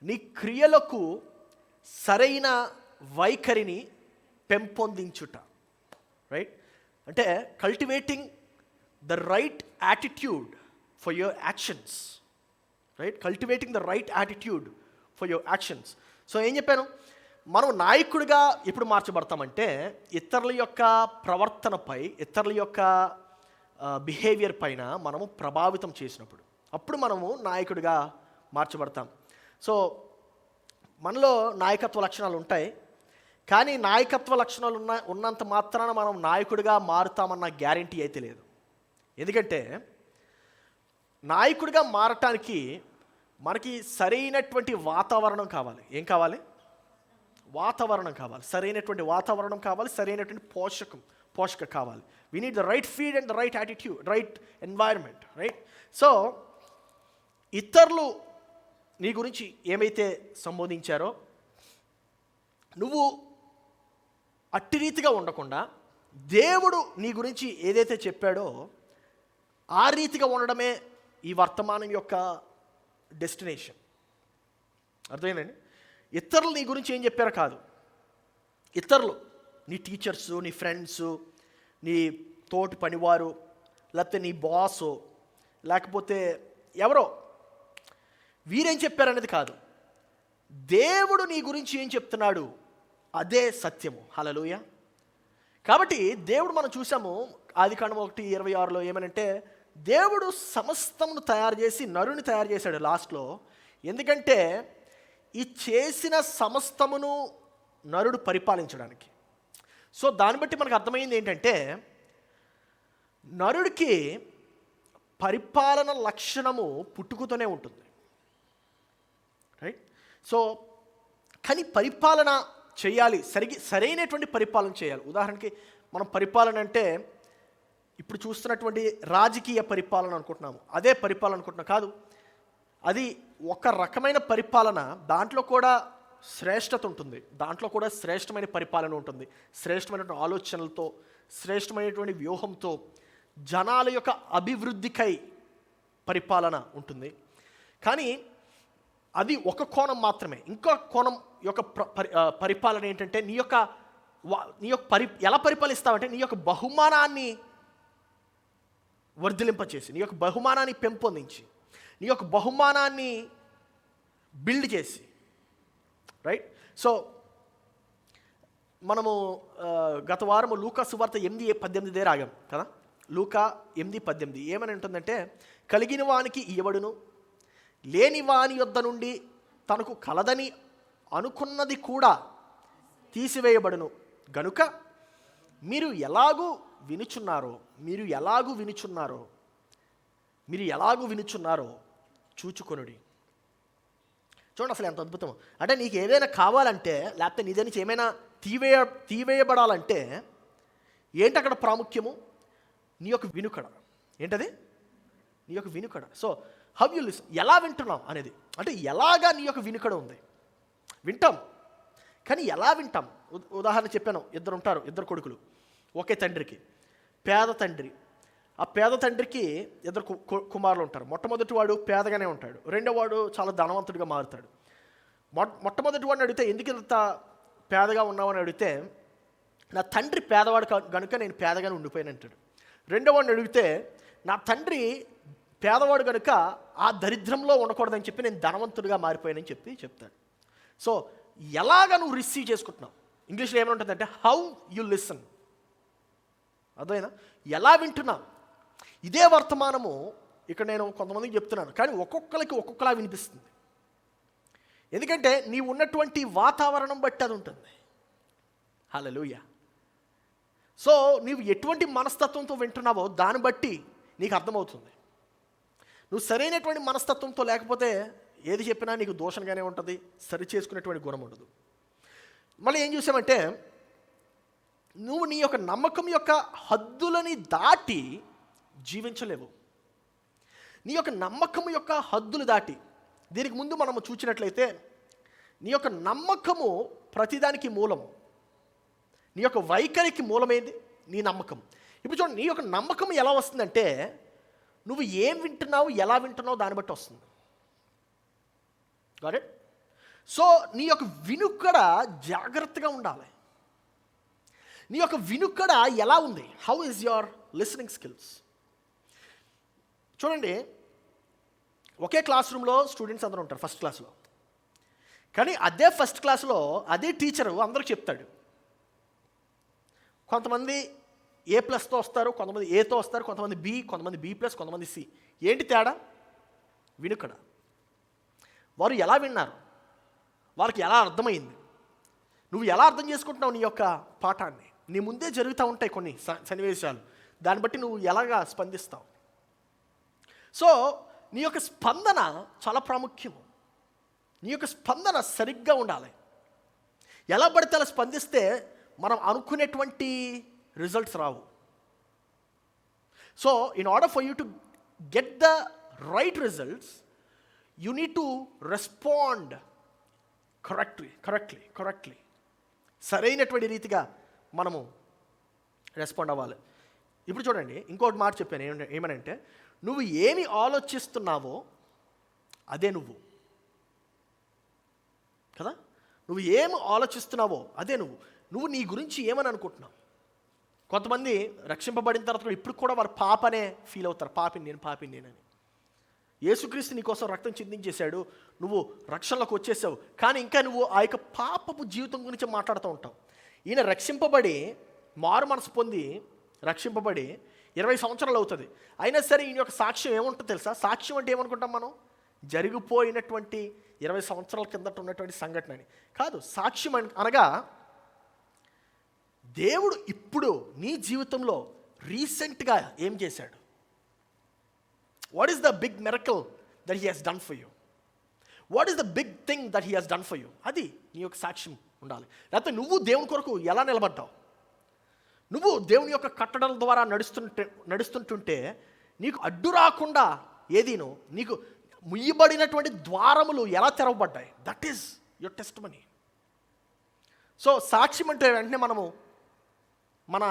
నీ క్రియలకు సరైన వైఖరిని పెంపొందించుట. రైట్, అంటే cultivating the right attitude for your actions. Right, cultivating the right attitude for your actions. So ఏం చెప్పాను, మనం నాయకుడిగా ఎప్పుడు మార్చబడతామంటే ఇతరుల యొక్క ప్రవర్తనపై, ఇతరుల యొక్క బిహేవియర్ పైన మనము ప్రభావితం చేసినప్పుడు, అప్పుడు మనము నాయకుడిగా మార్చబడతాం. సో మనలో నాయకత్వ లక్షణాలు ఉంటాయి, కానీ నాయకత్వ లక్షణాలు ఉన్నంత మాత్రాన మనం నాయకుడిగా మారుతామన్న గ్యారంటీ అయితే లేదు. ఎందుకంటే నాయకుడిగా మారటానికి మనకి సరైనటువంటి వాతావరణం కావాలి. ఏం కావాలి? వాతావరణం కావాలి. సరైనటువంటి వాతావరణం కావాలి, సరైనటువంటి పోషక కావాలి. We need the right feed and the right attitude, right environment. Right, so ఇతరులు నీ గురించి ఏమైతే సంబోధించారో నువ్వు అట్టి రీతిగా ఉండకుండా దేవుడు నీ గురించి ఏదైతే చెప్పాడో ఆ రీతిగా ఉండడమే ఈ వర్తమానం యొక్క డెస్టినేషన్. అర్థమైందండి? ఇతరులు నీ గురించి ఏం చెప్పారో కాదు, ఇతరులు నీ టీచర్సు, నీ ఫ్రెండ్సు, నీ తోటి పనివారు, లేకపోతే నీ బాసు, లేకపోతే ఎవరో వీరేం చెప్పారనేది కాదు, దేవుడు నీ గురించి ఏం చెప్తున్నాడు అదే సత్యము. హల్లెలూయా. కాబట్టి దేవుడు మనం చూసాము ఆదికాండం 1:26 ఏమనంటే దేవుడు సమస్తమును తయారు చేసి నరుని తయారు చేశాడు లాస్ట్లో. ఎందుకంటే ఈ చేసిన సమస్తమును నరుడు పరిపాలించడానికి. సో దాన్ని బట్టి మనకు అర్థమైంది ఏంటంటే నరుడికి పరిపాలన లక్షణము పుట్టుకతోనే ఉంటుంది. రైట్, సో కానీ పరిపాలన చేయాలి, సరైనటువంటి పరిపాలన చేయాలి. ఉదాహరణకి మనం పరిపాలన అంటే ఇప్పుడు చూస్తున్నటువంటి రాజకీయ పరిపాలన అనుకుంటున్నాము, అదే పరిపాలన అనుకుంటున్నాం కాదు. అది ఒక రకమైన పరిపాలన, దాంట్లో కూడా శ్రేష్టత ఉంటుంది, దాంట్లో కూడా శ్రేష్టమైన పరిపాలన ఉంటుంది, శ్రేష్టమైనటువంటి ఆలోచనలతో, శ్రేష్టమైనటువంటి వ్యూహంతో జనాల యొక్క అభివృద్ధికై పరిపాలన ఉంటుంది. కానీ అది ఒక కోణం మాత్రమే. ఇంకో కోణం యొక్క పరిపాలన ఏంటంటే నీ యొక్క ఎలా పరిపాలిస్తావంటే నీ యొక్క బహుమానాన్ని వర్ధిలింపచేసి, నీ యొక్క బహుమానాన్ని పెంపొందించి, నీ యొక్క బహుమానాన్ని బిల్డ్ చేసి. రైట్, సో మనము గత వారము లూకా సువార్త 8:18 దగ్గర ఆగాం కదా. లూకా 8:18 ఏమని ఉంటుందంటే కలిగిన వానికి ఇవ్వబడును, లేని వాని యొద్ద నుండి తనకు కలదని అనుకున్నది కూడా తీసివేయబడును గనుక మీరు ఎలాగూ వినుచున్నారో చూచుకొనుడి. చూడండి అసలు ఎంత అద్భుతం. అంటే నీకు ఏదైనా కావాలంటే, లేకపోతే నీ నుంచి ఏమైనా తీవేయబడాలంటే ఏంటి అక్కడ ప్రాముఖ్యము? నీ యొక్క వినుకడ. ఏంటది? నీ యొక్క వినుకడ. సో హౌ యు లిసన్, ఎలా వింటున్నాం అనేది, అంటే ఎలాగా నీ యొక్క వినుకడ ఉంది. వింటాం, కానీ ఎలా వింటాం? ఉదాహరణ చెప్పాను, ఇద్దరు కొడుకులు ఒకే తండ్రికి, పేద తండ్రి. ఆ పేద తండ్రికి ఇద్దరు కుమారులు ఉంటారు. మొట్టమొదటి వాడు పేదగానే ఉంటాడు, రెండో వాడు చాలా ధనవంతుడిగా మారుతాడు. మొట్టమొదటి వాడిని అడిగితే ఎందుకు ఇంత పేదగా ఉన్నావని అడిగితే నా తండ్రి పేదవాడు కనుక నేను పేదగానే ఉండిపోయాను అంటాడు. రెండో వాడిని అడిగితే నా తండ్రి పేదవాడు కనుక ఆ దరిద్రంలో ఉండకూడదని చెప్పి నేను ధనవంతుడిగా మారిపోయానని చెప్తాడు. సో ఎలాగ నువ్వు రిసీవ్ చేసుకుంటున్నావు? ఇంగ్లీష్లో ఏమైనా ఉంటుందంటే హౌ యు లిసన్. అదేనా, ఎలా వింటున్నావు? ఇదే వర్తమానము ఇక్కడ నేను కొంతమందికి చెప్తున్నాను, కానీ ఒక్కొక్కరికి ఒక్కొక్కలా వినిపిస్తుంది. ఎందుకంటే నీవు ఉన్నటువంటి వాతావరణం బట్టి అది ఉంటుంది. హల్లెలూయా. సో నీవు ఎటువంటి మనస్తత్వంతో వింటున్నావో దాన్ని బట్టి నీకు అర్థమవుతుంది. నువ్వు సరైనటువంటి మనస్తత్వంతో లేకపోతే ఏది చెప్పినా నీకు దోషంగానే ఉంటుంది, సరి చేసుకునేటువంటి గుణం ఉండదు. మళ్ళీ ఏం చూసామంటే నువ్వు నీ యొక్క నమ్మకం యొక్క హద్దులని దాటి జీవించలేవు. నీ యొక్క నమ్మకం యొక్క హద్దులు దాటి, దీనికి ముందు మనము చూసినట్లయితే నీ యొక్క నమ్మకము ప్రతిదానికి మూలము. నీ యొక్క వైఖరికి మూలమేంది? నీ నమ్మకం. ఇప్పుడు చూడండి, నీ యొక్క నమ్మకం ఎలా వస్తుందంటే నువ్వు ఏం వింటున్నావు, ఎలా వింటున్నావు దాన్ని బట్టి వస్తుంది. Got it? సో నీ యొక్క వినుకడ జాగ్రత్తగా ఉండాలి. నీ యొక్క వినుకడ ఎలా ఉంది? How is your listening skills? చూడండి, ఒకే క్లాస్ రూమ్లో స్టూడెంట్స్ అందరూ ఉంటారు ఫస్ట్ క్లాస్లో. కానీ అదే ఫస్ట్ క్లాస్లో అదే టీచరు అందరికి చెప్తాడు. కొంతమంది A+తో వస్తారు, కొంతమంది Aతో వస్తారు, కొంతమంది B, కొంతమంది B+, కొంతమంది C. ఏంటి తేడా? వినుకడ. వారు ఎలా విన్నారు, వాళ్ళకి ఎలా అర్థమైంది, నువ్వు ఎలా అర్థం చేసుకుంటున్నావు నీ యొక్క పాఠాన్ని. నీ ముందే జరుగుతూ ఉంటాయి కొన్ని సన్నివేశాలు, దాన్ని బట్టి నువ్వు ఎలాగా స్పందిస్తావు. సో నీ యొక్క స్పందన చాలా ప్రాముఖ్యము. నీ యొక్క స్పందన సరిగ్గా ఉండాలి. ఎలా పడితే అలా స్పందిస్తే మనం అనుకునేటువంటి results Rao. So in order for you to get the right results, you need to respond correctly. సరైనటువంటి రీతిగా మనము రెస్పాండ్ అవ్వాలి. ఇప్పుడు చూడండి, ఇంకోటి మాట చెప్పాను. ఏమనంటే, నువ్వు ఏమి ఆలోచిస్తున్నావో అదే నువ్వు కదా. నువ్వు ఏమి ఆలోచిస్తున్నావో అదే నువ్వు నీ గురించి ఏమని అనుకుంటున్నావు. కొంతమంది రక్షింపబడిన తర్వాత కూడా ఇప్పుడు కూడా వారు పాపనే ఫీల్ అవుతారు. పాపిని నేనని. యేసుక్రీస్తు నీ కోసం రక్తం చిందించేశాడు, నువ్వు రక్షణలోకి వచ్చేసావు, కానీ ఇంకా నువ్వు ఆ యొక్క పాపపు జీవితం గురించి మాట్లాడుతూ ఉంటావు. ఈయన రక్షింపబడి, మారు మనసు పొంది రక్షింపబడి 20 సంవత్సరాలు అవుతుంది. అయినా సరే ఈయన యొక్క సాక్ష్యం ఏముంటుందో తెలుసా? సాక్ష్యం అంటే ఏమనుకుంటాం మనం? జరిగిపోయినటువంటి 20 సంవత్సరాల కిందట ఉన్నటువంటి సంఘటన అని కాదు. సాక్ష్యం అనగా దేవుడు ఇప్పుడు నీ జీవితంలో రీసెంట్గా ఏం చేశాడు. What is the big miracle that he has done for you? What is the big thing that he has done for you? అది నీ యొక్క సాక్ష్యం ఉండాలి. లేకపోతే నువ్వు దేవుని కొరకు ఎలా నిలబడ్డావు, నువ్వు దేవుని యొక్క కట్టడల ద్వారా నడుస్తుంటుంటే నీకు అడ్డు రాకుండా ఏదీను, నీకు ముయ్యబడినటువంటి ద్వారములు ఎలా తెరవబడ్డాయి, that is your testimony. So సాక్ష్యం అంటే వెంటనే మనము మన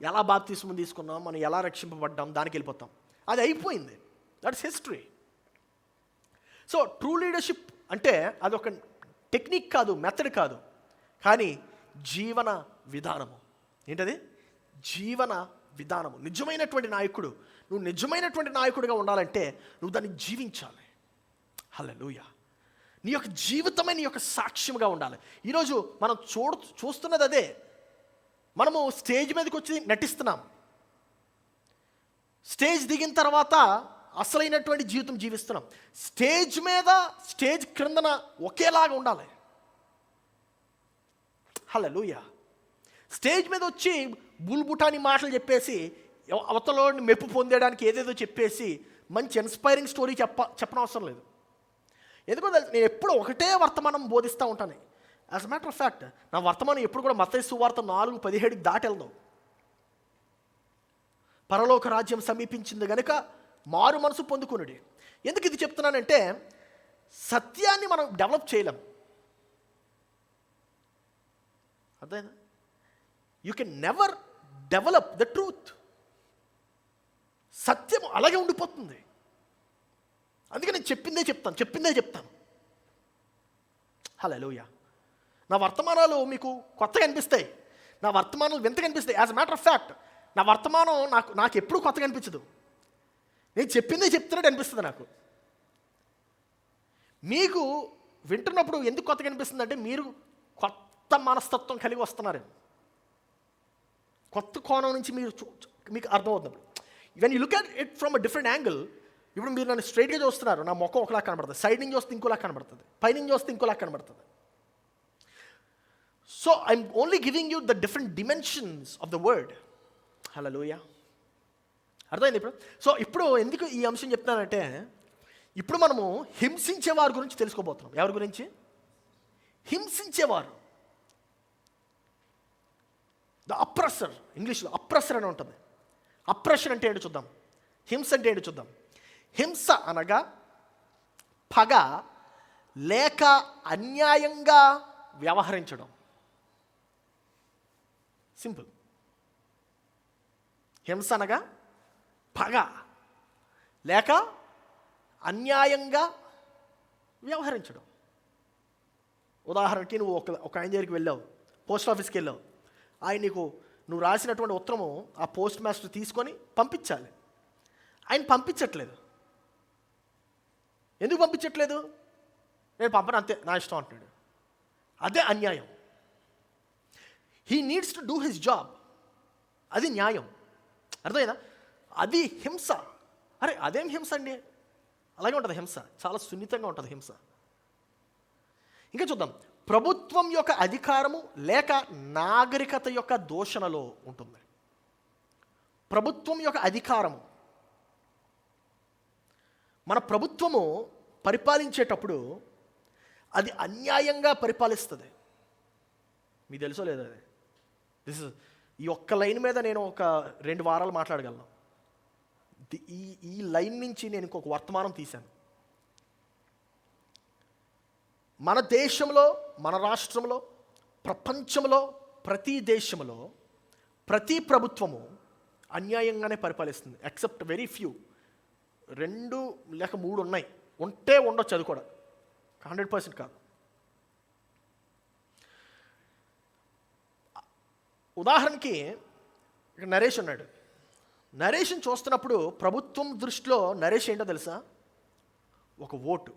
ఎలా బాప్తిస్మం తీసుకున్నాం, మనం ఎలా రక్షింపబడ్డాం, దానికి వెళ్ళిపోతాం. అది అయిపోయింది. That's history. So true leadership అంటే అది ఒక టెక్నిక్ కాదు, మెథడ్ కాదు, కానీ జీవన విధానము. ఏంటది? జీవన విధానము. నిజమైనటువంటి నాయకుడు, నువ్వు నిజమైనటువంటి నాయకుడిగా ఉండాలంటే నువ్వు దాన్ని జీవించాలి. హల్లెలూయా. నీ యొక్క జీవితమే నీ యొక్క సాక్ష్యంగా ఉండాలి. ఈరోజు మనం చూస్తున్నది అదే. మనము స్టేజ్ మీదకి వచ్చి నటిస్తున్నాం. స్టేజ్ దిగిన తర్వాత అసలైనటువంటి జీవితం జీవిస్తున్నాం. స్టేజ్ మీద, స్టేజ్ క్రిందన ఒకేలాగా ఉండాలి. హల్లెలూయా. స్టేజ్ మీద వచ్చి బుల్బుటాని మాటలు చెప్పేసి అవతలని మెప్పు పొందడానికి ఏదేదో చెప్పేసి మంచి ఇన్స్పైరింగ్ స్టోరీ చెప్పనవసరం లేదు. ఎందుకంటే నేను ఎప్పుడు ఒకటే వర్తమానం బోధిస్తూ ఉంటాను. As a matter of fact నా వర్తమానం ఎప్పుడు కూడా మత్తయి సువార్త 4:17 దాటి వెళ్దాం. పరలోక రాజ్యం సమీపించింది గనుక మారు మనసు పొందుకునుడి. ఎందుకు ఇది చెప్తున్నానంటే, సత్యాన్ని మనం డెవలప్ చేయలేం. అదేనా? You can never develop the truth. సత్యం అలాగే ఉండిపోతుంది. అందుకే నేను చెప్పిందే చెప్తాను. హల్లెలూయా. నా వర్తమానాలు మీకు కొత్తగా అనిపిస్తాయి, నా వర్తమానాలు వింతగా అనిపిస్తాయి. As a matter of fact నా వర్తమానం నాకు ఎప్పుడు కొత్తగా అనిపించదు. నేను చెప్పిందే చెప్తున్నట్టు అనిపిస్తుంది నాకు. మీకు వింటున్నప్పుడు ఎందుకు కొత్తగా అనిపిస్తుంది అంటే, మీరు కొత్త మనస్తత్వం కలిగి వస్తున్నారు. కొత్త కోణం నుంచి మీకు అర్థమవుతుంది. When you look at it from a different angle. ఇప్పుడు మీరు నన్ను స్ట్రైట్గా చూస్తున్నారు, నా ముఖం ఒకలా కనబడుతుంది, సైడ్ నుంచి చూస్తే ఇంకోలా కనబడుతుంది, పైనుంచి చూస్తే ఇంకోలా కనబడుతుంది. So I'm only giving you the different dimensions of the word. Hallelujah. అర్థమైంది ఇప్పుడు? సో ఇప్పుడు ఎందుకు ఈ అంశం చెప్తున్నానంటే, ఇప్పుడు మనము హింసించేవారి గురించి తెలుసుకోబోతున్నాం. ఎవరి గురించి? హింసించేవారు. The oppressor. ఇంగ్లీష్లో అప్రెసర్ అని ఉంటుంది. అప్రెషన్ అంటే ఏంటో చూద్దాం. హింస అంటే ఏంటో చూద్దాం. హింస అనగా పగ లేక అన్యాయంగా వ్యవహరించడం. సింపుల్. హింస అనగా పగ లేక అన్యాయంగా వ్యవహరించడం. ఉదాహరణకి నువ్వు ఒక ఆయన దగ్గరికి వెళ్ళావు, పోస్ట్ ఆఫీస్కి వెళ్ళావు. ఆయన నువ్వు రాసినటువంటి ఉత్తరము ఆ పోస్ట్ మాస్టర్ తీసుకొని పంపించాలి. ఆయన పంపించట్లేదు. ఎందుకు పంపించట్లేదు? నేను పంపను, అంతే, నా ఇష్టం అంటున్నాడు. అదే అన్యాయం. He needs to do his job. అది న్యాయం. అర్థమైందా? అది హింస. అరే అదేం హింస అండి? అలాగే ఉంటుంది హింస, చాలా సున్నితంగా ఉంటుంది హింస. ఇంకా చూద్దాం. ప్రభుత్వం యొక్క అధికారము లేక నాగరికత యొక్క దూషణలో ఉంటుంది. ప్రభుత్వం యొక్క అధికారము, మన ప్రభుత్వము పరిపాలించేటప్పుడు అది అన్యాయంగా పరిపాలిస్తుంది. మీకు తెలుసో లేదా? అది ఈ ఒక్క లైన్ మీద నేను ఒక 2 వారాలు మాట్లాడగలను. ఈ లైన్ నుంచి నేను ఇంకొక వర్తమానం తీశాను. మన దేశంలో, మన రాష్ట్రంలో, ప్రపంచంలో, ప్రతి దేశంలో ప్రతి ప్రభుత్వము అన్యాయంగానే పరిపాలిస్తుంది. ఎక్సెప్ట్ వెరీ ఫ్యూ, 2 లేక 3 ఉన్నాయి. ఉండొచ్చు, అది కూడా 100% కాదు. ఉదాహరణకి ఇక్కడ నరేష్ ఉన్నాడు. నరేషన్ చూస్తున్నప్పుడు ప్రభుత్వం దృష్టిలో నరేష్ ఏంటో తెలుసా? ఒక ఓటు,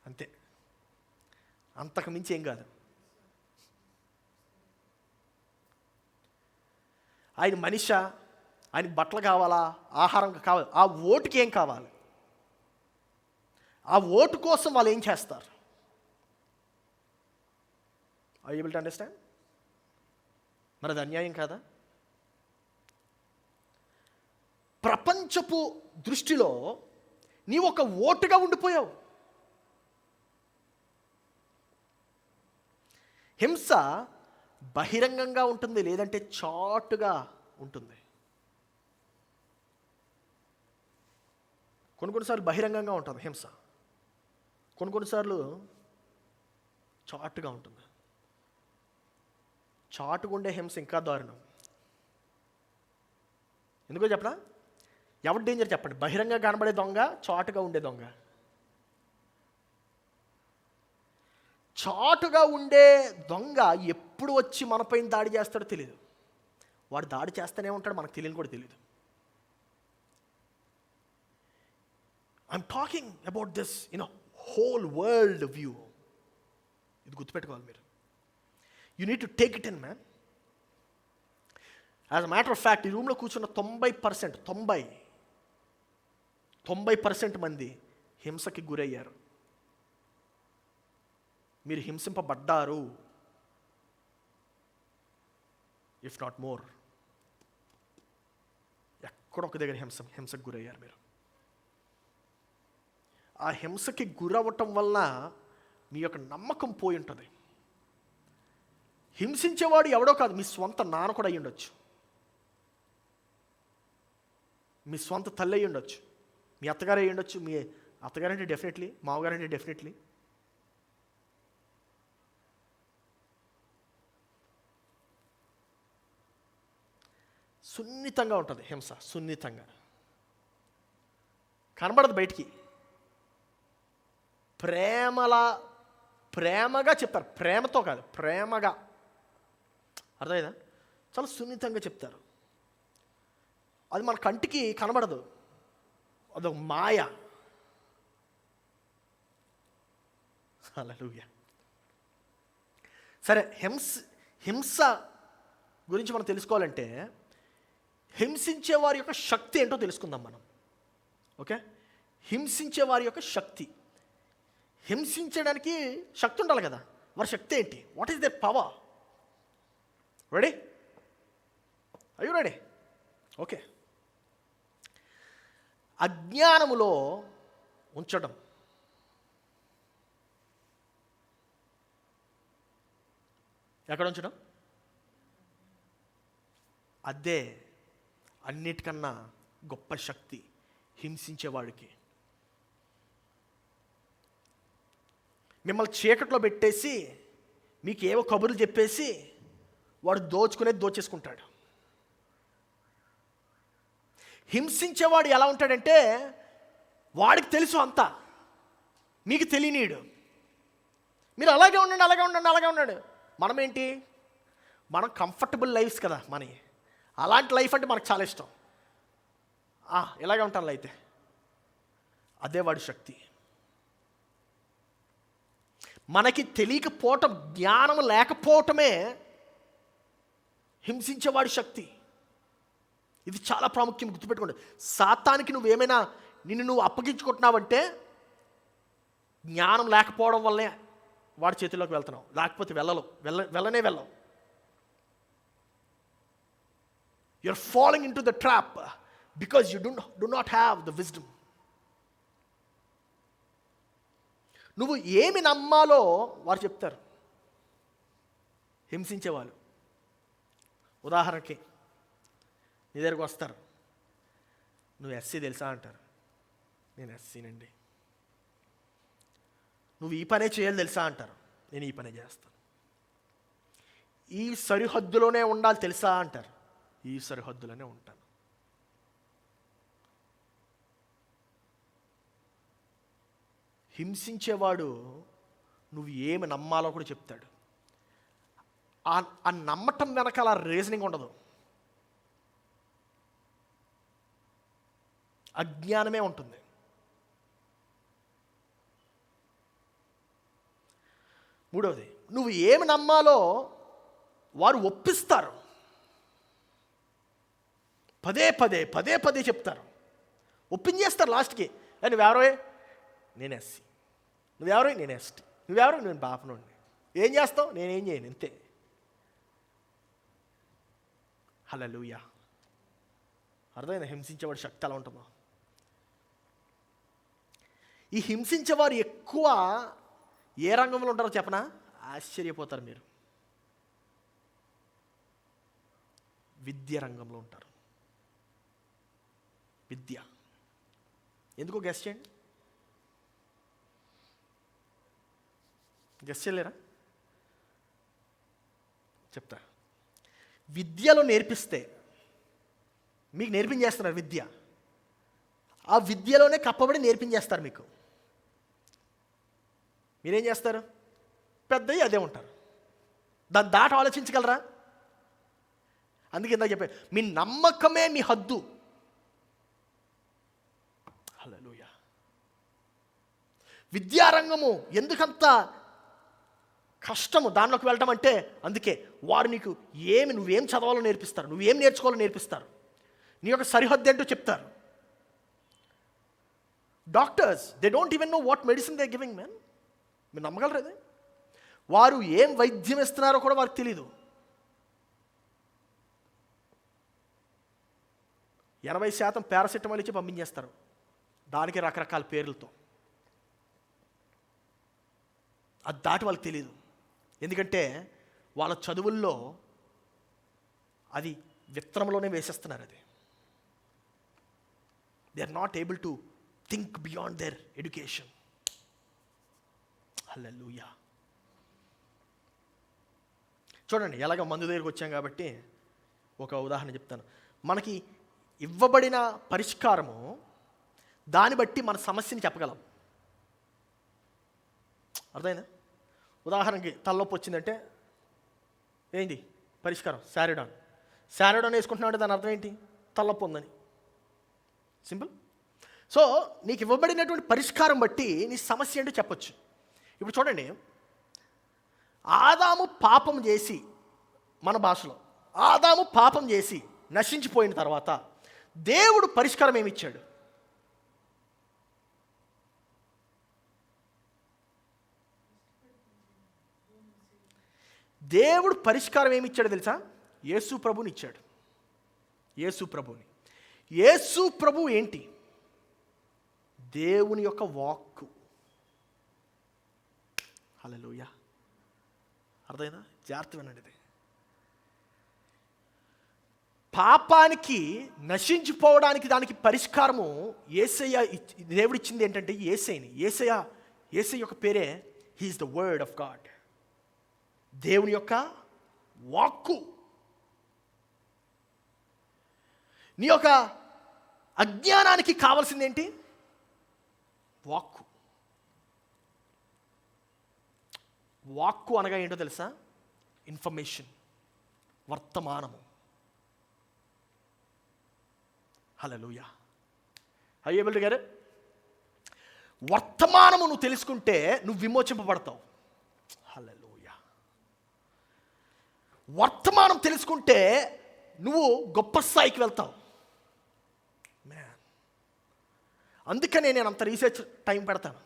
అంతే, అంతకు మించి ఏం కాదు. ఆయన మనిషా, ఆయనకి బట్టలు కావాలా, ఆహారం కావాలి, ఆ ఓటుకి ఏం కావాలి? ఆ ఓటు కోసం వాళ్ళు ఏం చేస్తారు? I able to understand? మరి అది అన్యాయం కాదా? ప్రపంచపు దృష్టిలో నీవు ఒక ఓటుగా ఉండిపోయావు. హింస బహిరంగంగా ఉంటుంది, లేదంటే చాటుగా ఉంటుంది. కొన్నిసార్లు బహిరంగంగా ఉంటుంది హింస, కొన్నిసార్లు చాటుగా ఉంటుంది. చాటుగుండే హింస ఇంకా దారుణం. ఎందుకో చెప్పనా? ఎవరి డేంజర్ చెప్పండి? బహిరంగంగా కనబడే దొంగ, చాటుగా ఉండే దొంగ. చాటుగా ఉండే దొంగ ఎప్పుడు వచ్చి మనపైన దాడి చేస్తాడో తెలియదు. వాడు దాడి చేస్తూనే ఉంటాడు, మనకు తెలియని కూడా తెలియదు. I'm talking about this whole world view. ఇది గుర్తుపెట్టుకోవాలి మీరు. You need to take it in, man. As a matter of fact, ఈ రూమ్లో కూర్చున్న 90% మంది హింసకి గురయ్యారు. మీరు హింసింపబడ్డారు, ఇఫ్ నాట్ మోర్. ఎక్కడొక దగ్గర హింసకు గురయ్యారు మీరు. ఆ హింసకి గురవటం వల్ల మీ యొక్క నమ్మకం పోయి ఉంటుంది. హింసించేవాడు ఎవడో కాదు, మీ స్వంత నాన్న కూడా అయ్యి ఉండొచ్చు, మీ స్వంత తల్లి అయ్యి ఉండొచ్చు, మీ అత్తగారు అయ్యి ఉండొచ్చు. మీ అత్తగారంటే డెఫినెట్లీ, మామగారంటే డెఫినెట్లీ. సున్నితంగా ఉంటుంది హింస, సున్నితంగా కనబడదు బయటికి. ప్రేమగా చెప్తారు, ప్రేమతో కాదు, ప్రేమగా. అర్థమైందా? చాలా సున్నితంగా చెప్తారు. అది మన కంటికి కనబడదు, అదొక మాయ. హల్లెలూయా. సరే, హింస గురించి మనం తెలుసుకోవాలంటే హింసించే వారి యొక్క శక్తి ఏంటో తెలుసుకుందాం మనం. ఓకే, హింసించే వారి యొక్క శక్తి. హింసించడానికి శక్తి ఉండాలి కదా, వారి శక్తి ఏంటి? What is their power? Ready? Are you ready? Okay. అజ్ఞానములో ఉంచడం. ఎక్కడ ఉంచడం? అదే అన్నిటికన్నా గొప్ప శక్తి హింసించేవాడికి. మిమ్మల్ని చీకట్లో పెట్టేసి మీకు ఏవో కబుర్లు చెప్పేసి వాడు దోచేసుకుంటాడు. హింసించేవాడు ఎలా ఉంటాడంటే వాడికి తెలుసు అంతా, మీకు తెలియనీడు. మీరు అలాగే ఉండండి, అలాగే ఉండండి, అలాగే ఉండండి. మనం ఏంటి, మనం కంఫర్టబుల్ లైఫ్స్ కదా మనకి. అలాంటి లైఫ్ అంటే మనకు చాలా ఇష్టం. ఇలాగే ఉంటాను అయితే. అదే వాడి శక్తి. మనకి తెలియకపోవటం, జ్ఞానం లేకపోవటమే హింసించేవాడి శక్తి. ఇది చాలా ప్రాముఖ్యం, గుర్తుపెట్టుకోండి. సాతానికి నిన్ను నువ్వు అప్పగించుకుంటున్నావంటే జ్ఞానం లేకపోవడం వల్లే వాడి చేతిలోకి వెళ్తున్నావు. లేకపోతే వెళ్ళనే వెళ్ళవు. You're falling into the trap because you do not have the wisdom. నువ్వు ఏమి నమ్మాలో వారు చెప్తారు, హింసించేవాళ్ళు. ఉదాహరణకి నీ దగ్గరకు వస్తారు, నువ్వు ఎస్సీ తెలుసా అంటారు. నేను ఎస్సీనండి. నువ్వు ఈ పనే చేయాలి తెలుసా అంటారు. నేను ఈ పనే చేస్తాను. ఈ సరిహద్దులోనే ఉండాలి తెలుసా అంటారు. ఈ సరిహద్దులోనే ఉంటాను. హింసించేవాడు నువ్వు ఏమి నమ్మాలో కూడా చెప్తాడు. ఆ నమ్మటం వెనకాల రీజనింగ్ ఉండదు, అజ్ఞానమే ఉంటుంది. మూడవది, నువ్వు ఏమి నమ్మాలో వారు ఒప్పిస్తారు. పదే పదే పదే పదే చెప్తారు, ఒప్పించేస్తారు లాస్ట్కి. నువ్వెవరో, నేను ఎస్సీ. నువ్వెవరో, నేను ఎస్టీ. నువ్వెవరో, నేను బాపనుండి. ఏం చేస్తావు? నేనేం చేయను, అంతే. హల్లెలూయా. అర్థమైందా హింసించేవాడు శక్తి అలా ఉంటుందో? ఈ హింసించేవారు ఎక్కువ ఏ రంగంలో ఉంటారో చెప్పనా? ఆశ్చర్యపోతారు మీరు. విద్య రంగంలో ఉంటారు. విద్య ఎందుకో గెస్ చేయండి. గెస్ చేయలేరా? చెప్తా. విద్యలో నేర్పిస్తే మీకు నేర్పించేస్తున్నారు విద్య. ఆ విద్యలోనే కప్పబడి నేర్పించేస్తారు మీకు. మీరేం చేస్తారు? పెద్దవి అదే ఉంటారు. దాన్ని దాటి ఆలోచించగలరా? అందుకే ఇందాక చెప్పాను, మీ నమ్మకమే మీ హద్దు. హల్లెలూయా. విద్యారంగము ఎందుకంత కష్టము దానిలోకి వెళ్ళటం అంటే, అందుకే వారు నీకు నువ్వేం చదవాలో నేర్పిస్తారు, నువ్వేం నేర్చుకోవాలో నేర్పిస్తారు, నీ యొక్క సరిహద్దు ఏంటో చెప్తారు. Doctors, they don't even know what medicine they giving man. మీరు నమ్మగలరు అది? వారు ఏం వైద్యం ఇస్తున్నారో కూడా వారికి తెలీదు. 80% పారాసెటమాల్ ఇచ్చి పంపించేస్తారు, దానికి రకరకాల పేర్లతో. అది దాటి వాళ్ళకి తెలియదు. ఎందుకంటే వాళ్ళ చదువుల్లో అది విత్తనంలోనే వేసేస్తున్నారు. అది they are not able to think beyond their education. Hallelujah. చూడండి, ఎలాగ మందు దగ్గరికి వచ్చాం కాబట్టి ఒక ఉదాహరణ చెప్తాను. మనకి ఇవ్వబడిన పరిష్కారము, దాన్ని బట్టి మన సమస్యని చెప్పగలం. అర్థమైందా? ఉదాహరణకి తలనొప్పి వచ్చిందంటే ఏంటి పరిష్కారం? శారిడాన్ వేసుకుంటున్నాడు. దాని అర్థం ఏంటి? తలనొప్పి ఉందని. సింపుల్. సో నీకు ఇవ్వబడినటువంటి పరిష్కారం బట్టి నీ సమస్య ఏంటో చెప్పొచ్చు. ఇప్పుడు చూడండి, ఆదాము పాపం చేసి, మన భాషలో ఆదాము పాపం చేసి నశించిపోయిన తర్వాత దేవుడు పరిష్కారం ఏమి ఇచ్చాడు? దేవుడు పరిష్కారం ఏమి ఇచ్చాడు తెలుసా? యేసు ప్రభుని ఇచ్చాడు. యేసు ప్రభు ఏంటి? దేవుని యొక్క వాక్కు. హల్లెలూయా. అర్థమైనా? జాగ్రత్త వినండి. ఇది పాపానికి, నశించిపోవడానికి దానికి పరిష్కారము యేసయ్య. దేవుడు ఇచ్చింది ఏంటంటే యేసయ్య యొక్క పేరే he is the word of God. దేవుని యొక్క వాక్కు. నీ యొక్క అజ్ఞానానికి కావాల్సింది ఏంటి? వాక్కు. వాక్కు అనగా ఏంటో తెలుసా? ఇన్ఫర్మేషన్, వర్తమానము. హల్లెలూయా. అయ్యేబుల్ గారు, వర్తమానము నువ్వు తెలుసుకుంటే నువ్వు విమోచింపబడతావు. హల్లెలూయా. వర్తమానం తెలుసుకుంటే నువ్వు గొప్ప స్థాయికి వెళ్తావు. అందుకనే నేను అంత రీసెర్చ్ టైం పెడతాను.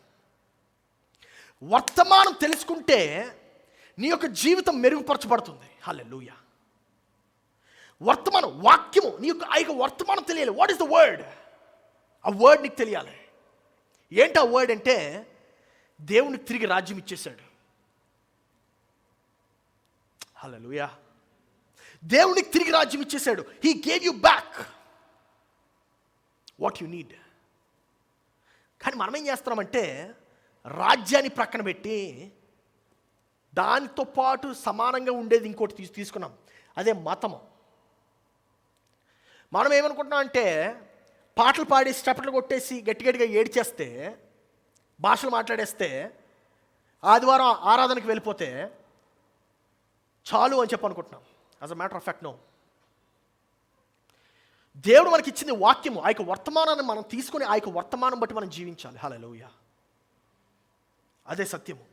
వర్తమానం తెలుసుకుంటే నీ యొక్క జీవితం మెరుగుపరచబడుతుంది. హల్లెలూయా. వర్తమానం, వాక్యము, నీ యొక్క ఆ యొక్క వర్తమానం తెలియాలి. What is the word? ఆ వర్డ్ నీకు తెలియాలి. ఏంటి ఆ వర్డ్ అంటే, దేవునికి తిరిగి రాజ్యం ఇచ్చేశాడు. హల్లెలూయా. దేవునికి తిరిగి రాజ్యం ఇచ్చేశాడు. He gave you back what you need. కానీ మనం ఏం చేస్తున్నామంటే, రాజ్యాన్ని ప్రక్కన పెట్టి దానితో పాటు సమానంగా ఉండేది ఇంకోటి తీసుకున్నాం. అదే మతము. మనం ఏమనుకుంటున్నాం అంటే, పాటలు పాడి స్టెప్లు కొట్టేసి గట్టిగట్టిగా ఏడ్చేస్తే, భాషలు మాట్లాడేస్తే, ఆదివారం ఆరాధనకి వెళ్ళిపోతే చాలు అని చెప్పి అనుకుంటున్నాం. As a matter of fact no. దేవుడు మనకి ఇచ్చింది వాక్యము. ఆ యొక్క వర్తమానాన్ని మనం తీసుకొని ఆ యొక్క వర్తమానం బట్టి మనం జీవించాలి. హల్లెలూయా. అదే సత్యము.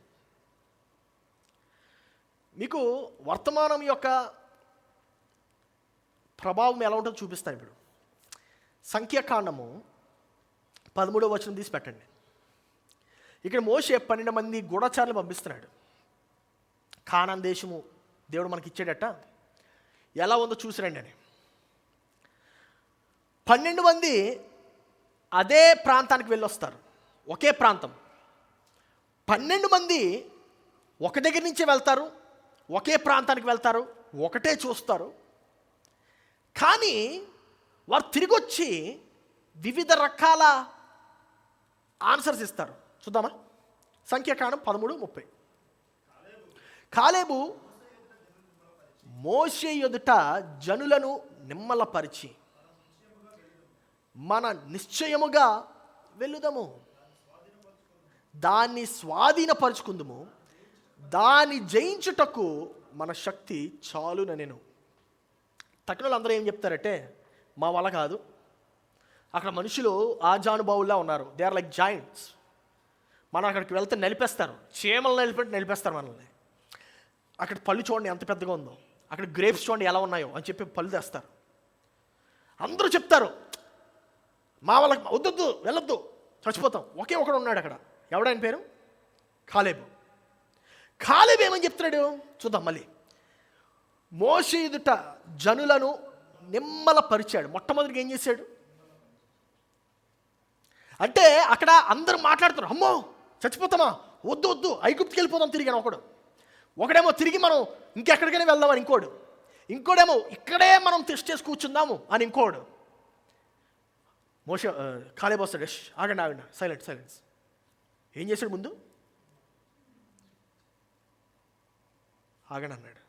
మీకు వర్తమానం యొక్క ప్రభావం ఎలా ఉంటుందో చూపిస్తాను. ఇప్పుడు సంఖ్యాకాండము 13వ వచనం తీసి పెట్టండి. ఇక్కడ మోషే 12 మంది గూఢచారులు పంపిస్తున్నాడు. కానాన్ దేశము దేవుడు మనకి ఇచ్చాడట, ఎలా ఉందో చూసిరండి అని. 12 మంది అదే ప్రాంతానికి వెళ్ళొస్తారు. ఒకే ప్రాంతం. 12 మంది ఒక దగ్గర నుంచే వెళ్తారు, ఒకే ప్రాంతానికి వెళ్తారు, ఒకటే చూస్తారు. కానీ వారు తిరిగి వచ్చి వివిధ రకాల ఆన్సర్స్ ఇస్తారు. చూద్దామా? సంఖ్యాకాండం 13:30. కాలేబు మోషే ఎదుట జనులను నిమ్మలపరిచి, మన నిశ్చయముగా వెళ్ళుదము, దాన్ని స్వాధీనపరుచుకుందుము, దాన్ని జయించుటకు మన శక్తి చాలుననెను. తక్కిన వాళ్ళందరూ ఏం చెప్తారంటే, మా వల్ల కాదు, అక్కడ మనుషులు ఆజానుభావుల్లా ఉన్నారు, దే ఆర్ లైక్ జాయింట్స్, మనం అక్కడికి వెళ్తే నలిపేస్తారు, చీమలు నలిపేస్తారు మనల్ని. అక్కడ పళ్ళు చూడండి ఎంత పెద్దగా ఉందో, అక్కడ గ్రేప్స్ చూడండి ఎలా ఉన్నాయో అని చెప్పి పళ్ళు తెస్తారు. అందరూ చెప్తారు, మా వాళ్ళకి వద్దొద్దు, వెళ్ళొద్దు, చచ్చిపోతాం. ఒకే ఒకడు ఉన్నాడు అక్కడ. ఎవడాయన పేరు? కాలేబు. కాలేబు ఏమని చెప్తున్నాడు చూద్దాం మళ్ళీ. మోషే ఎదుట జనులను నిమ్మలపరిచాడు. మొట్టమొదటిగా ఏం చేశాడు అంటే, అక్కడ అందరూ మాట్లాడుతున్నారు, అమ్మో చచ్చిపోతామా, వద్దు వద్దు, ఐగుప్తుకి వెళ్ళిపోదాం తిరిగి అని ఒకడేమో తిరిగి మనం ఇంకెక్కడికైనా వెళ్దామని ఇంకోడేమో ఇక్కడే మనం టెస్ట్ చేసి కూర్చుందాము అని ఇంకోడు. మోషే కాలేబు వస్తాడు, ఆగండి సైలెన్స్. ఏం చేశాడు ముందు? ఆగండి అన్నాడు,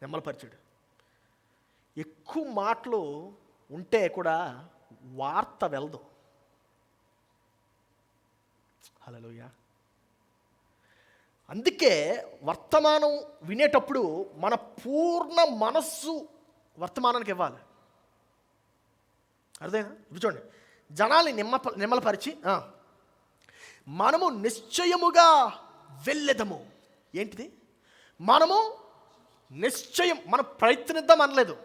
నిమ్మలపరిచాడు. ఎక్కువ మాటలు ఉంటే కూడా వార్త వెళ్దు. హల్లెలూయా. అందుకే వర్తమానం వినేటప్పుడు మన పూర్ణ మనస్సు వర్తమానానికి ఇవ్వాలి. అర్థమైనా? చూడండి, జనాల్ని నిమ్మలపరిచి మనము నిశ్చయముగా వెళ్ళెదము. ఏంటిది? మనము నిశ్చయం, మనం ప్రయత్నిద్దాం అనలేదు,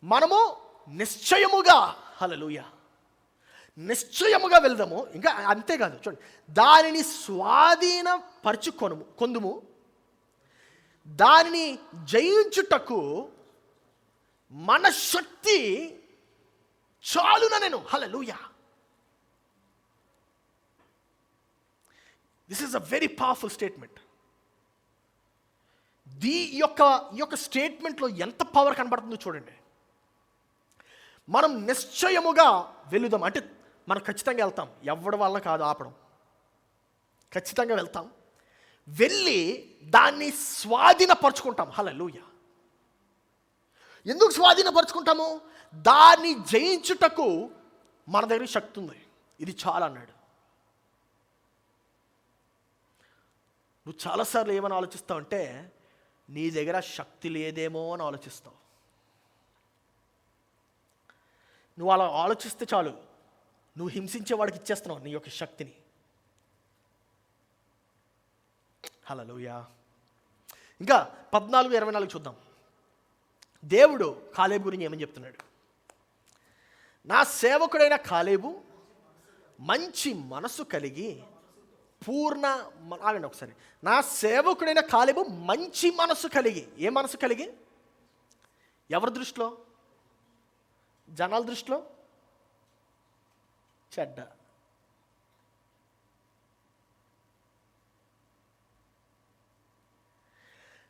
మనము నిశ్చయముగా, హల్లెలూయా, నిశ్చయముగా వెళ్దాము. ఇంకా అంతేకాదు, చూడండి, దానిని కొందుము, దానిని జయించుటకు మన శక్తి చాలుననెను. Hallelujah. This is a very powerful statement. ఈ యొక్క స్టేట్మెంట్లో ఎంత పవర్ కనబడుతుందో చూడండి. మనం నిశ్చయముగా వెళుదాం అంటే మనం ఖచ్చితంగా వెళ్తాం, ఎవడి వల్ల కాదు ఆపడం. ఖచ్చితంగా వెళ్తాం, వెళ్ళి దాన్ని స్వాధీనపరుచుకుంటాం. హల్లెలూయా. ఎందుకు స్వాధీనపరుచుకుంటాము? దాన్ని జయించుటకు మన దగ్గర శక్తి ఉంది, ఇది చాలా అన్నాడు. నువ్వు చాలాసార్లు ఏమని ఆలోచిస్తావు అంటే నీ దగ్గర శక్తి లేదేమో అని ఆలోచిస్తావు. నువ్వు అలా ఆలోచిస్తే చాలు, నువ్వు హింసించే వాడికి ఇచ్చేస్తున్నావు నీ యొక్క శక్తిని. హల్లెలూయా. ఇంకా 14:24 చూద్దాం. దేవుడు కాలేబు గురించి ఏమని చెప్తున్నాడు? నా సేవకుడైన కాలేబు మంచి మనసు కలిగి ఆగండి ఒకసారి. నా సేవకుడైన కాలేబు మంచి మనసు కలిగి, ఏ మనసు కలిగి? ఎవరి దృష్టిలో? జనాల దృష్టిలో చెడ్డ.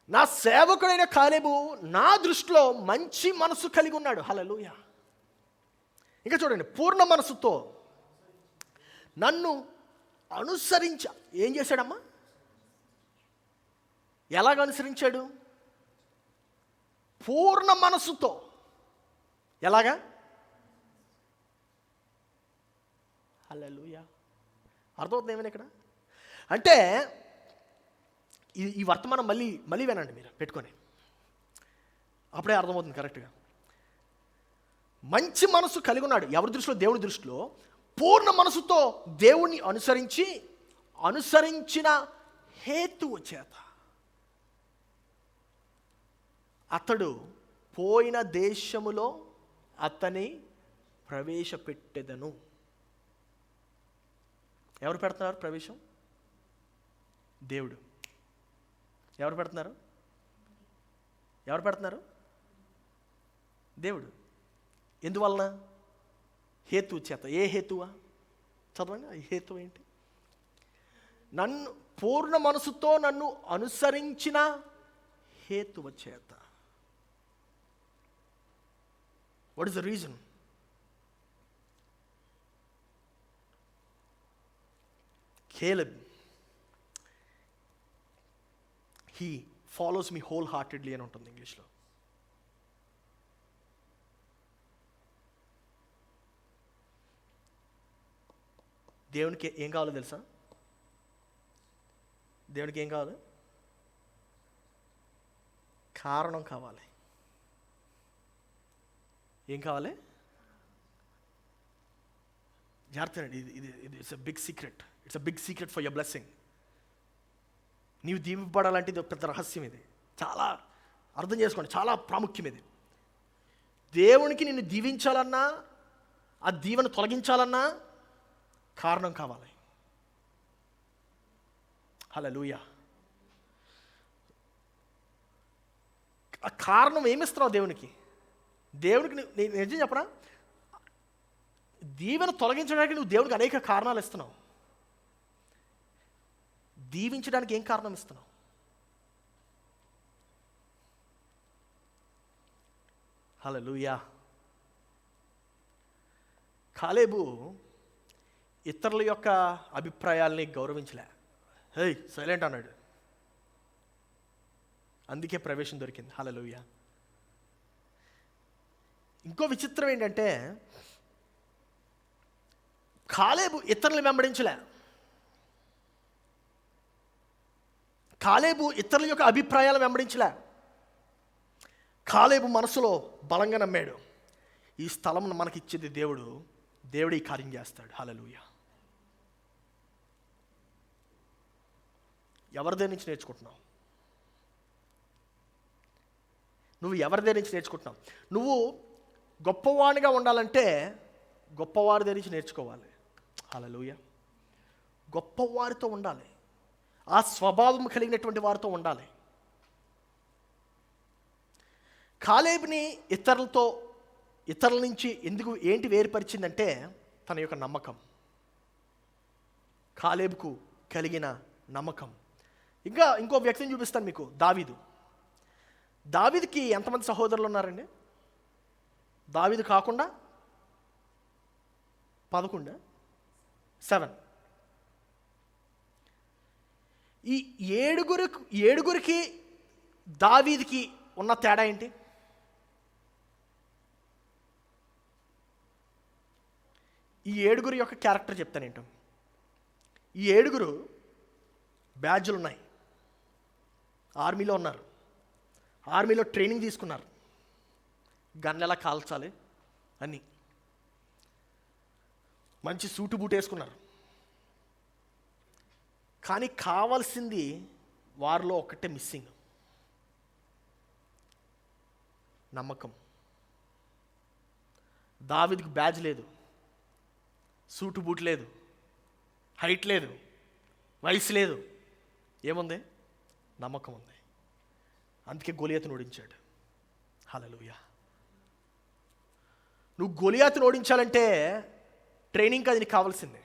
నా సేవకుడైన కాలేబు నా దృష్టిలో మంచి మనసు కలిగి ఉన్నాడు. హల్లెలూయా. ఇంకా చూడండి, పూర్ణ మనసుతో నన్ను ఏం చేశాడమ్మా? ఎలాగ అనుసరించాడు? పూర్ణ మనసుతో. ఎలాగా? హల్లెలూయా. అర్థమవుతుంది ఏమైనా ఇక్కడ? అంటే ఈ వర్తమానం మళ్ళీ వినండి మీరు పెట్టుకొని, అప్పుడే అర్థమవుతుంది కరెక్ట్గా. మంచి మనసు కలిగి ఉన్నాడు. ఎవరి దృష్టిలో? దేవుని దృష్టిలో. పూర్ణ మనసుతో దేవుణ్ణి అనుసరించిన హేతువు చేత అతడు పోయిన దేశములో అతని ప్రవేశపెట్టెదను. ఎవరు పెడుతున్నారు ప్రవేశం? దేవుడు. ఎవరు పెడుతున్నారు? దేవుడు. ఎందువలన? హేతువు చేత. ఏ హేతువా? చదవండి. ఆ హేతువు ఏంటి? నన్ను పూర్ణ మనసుతో నన్ను అనుసరించిన హేతువు చేత. What is the reason? Caleb, he follows me wholeheartedly అని ఉంటుంది ఇంగ్లీష్లో. దేవునికి ఏం కావాలో తెలుసా? దేవునికి ఏం కావాలి? కారణం కావాలి. ఏం కావాలి? జాగ్రత్త. ఇది it's a big secret. It's a big secret for your blessing. నీవు దీవింపబడాలంటే ఇది ఒక పెద్ద రహస్యం. ఇది చాలా అర్థం చేసుకోండి, చాలా ప్రాముఖ్యం ఇది. దేవునికి నిన్ను దీవించాలన్నా, ఆ దీవెన తొలగించాలన్నా కారణం కావాలి. హల్లెలూయా. ఆ కారణం ఏమిస్తున్నావు దేవునికి? నేను నిజం చెప్పనా, దీవెన తొలగించడానికి నువ్వు దేవునికి అనేక కారణాలు ఇస్తున్నావు. దీవించడానికి ఏం కారణం ఇస్తున్నావు? హల్లెలూయా. కాలేబు ఇతరుల యొక్క అభిప్రాయాల్ని గౌరవించలే. హే సైలెంట్ అన్నాడు. అందుకే ప్రవేశం దొరికింది. హల్లెలూయా. ఇంకో విచిత్రం ఏంటంటే, కాలేబు ఇతరులను వెంబడించలే. కాలేబు ఇతరుల యొక్క అభిప్రాయాలు వెంబడించలే. కాలేబు మనసులో బలంగా నమ్మాడు, ఈ స్థలం మనకిచ్చేది దేవుడు, దేవుడు ఈ కార్యం చేస్తాడు. హల్లెలూయా. ఎవరి దగ్గర నుంచి నేర్చుకుంటున్నావు? నువ్వు ఎవరి దగ్గర నుంచి నేర్చుకుంటున్నావు? నువ్వు గొప్పవాడిగా ఉండాలంటే గొప్పవారి దగ్గర నుంచి నేర్చుకోవాలి. హల్లెలూయా. గొప్పవారితో ఉండాలి, ఆ స్వభావం కలిగినటువంటి వారితో ఉండాలి. కాలేబుని ఇతరుల నుంచి ఏంటి వేరుపరిచిందంటే తన యొక్క నమ్మకం. కాలేబుకు కలిగిన నమ్మకం. ఇంకో వ్యక్తిని చూపిస్తాను మీకు. దావీదుకి ఎంతమంది సహోదరులు ఉన్నారండి? దావీదు కాకుండా 7. ఈ ఏడుగురికి దావీదుకి ఉన్న తేడా ఏంటి? ఈ ఏడుగురు యొక్క క్యారెక్టర్ చెప్తాను ఏంటో. ఈ 7 బ్యాడ్జులు ఉన్నాయి. ఆర్మీలో ఉన్నారు, ఆర్మీలో ట్రైనింగ్ తీసుకున్నారు, గన్ ఎలా కాల్చాలి అని, మంచి సూటు బూట్ వేసుకున్నారు. కానీ కావాల్సింది వారిలో ఒకటే మిస్సింగ్, నమ్మకం. దావీదుకు బ్యాజ్ లేదు, సూటు బూట్ లేదు, హైట్ లేదు, వయసు లేదు, ఏముంది? నమ్మకం ఉంది. అందుకే గొలియాతును ఓడించాడు. హల్లెలూయా. నువ్వు గొలియాతును ఓడించాలంటే ట్రైనింగ్ అది నీకు కావాల్సిందే.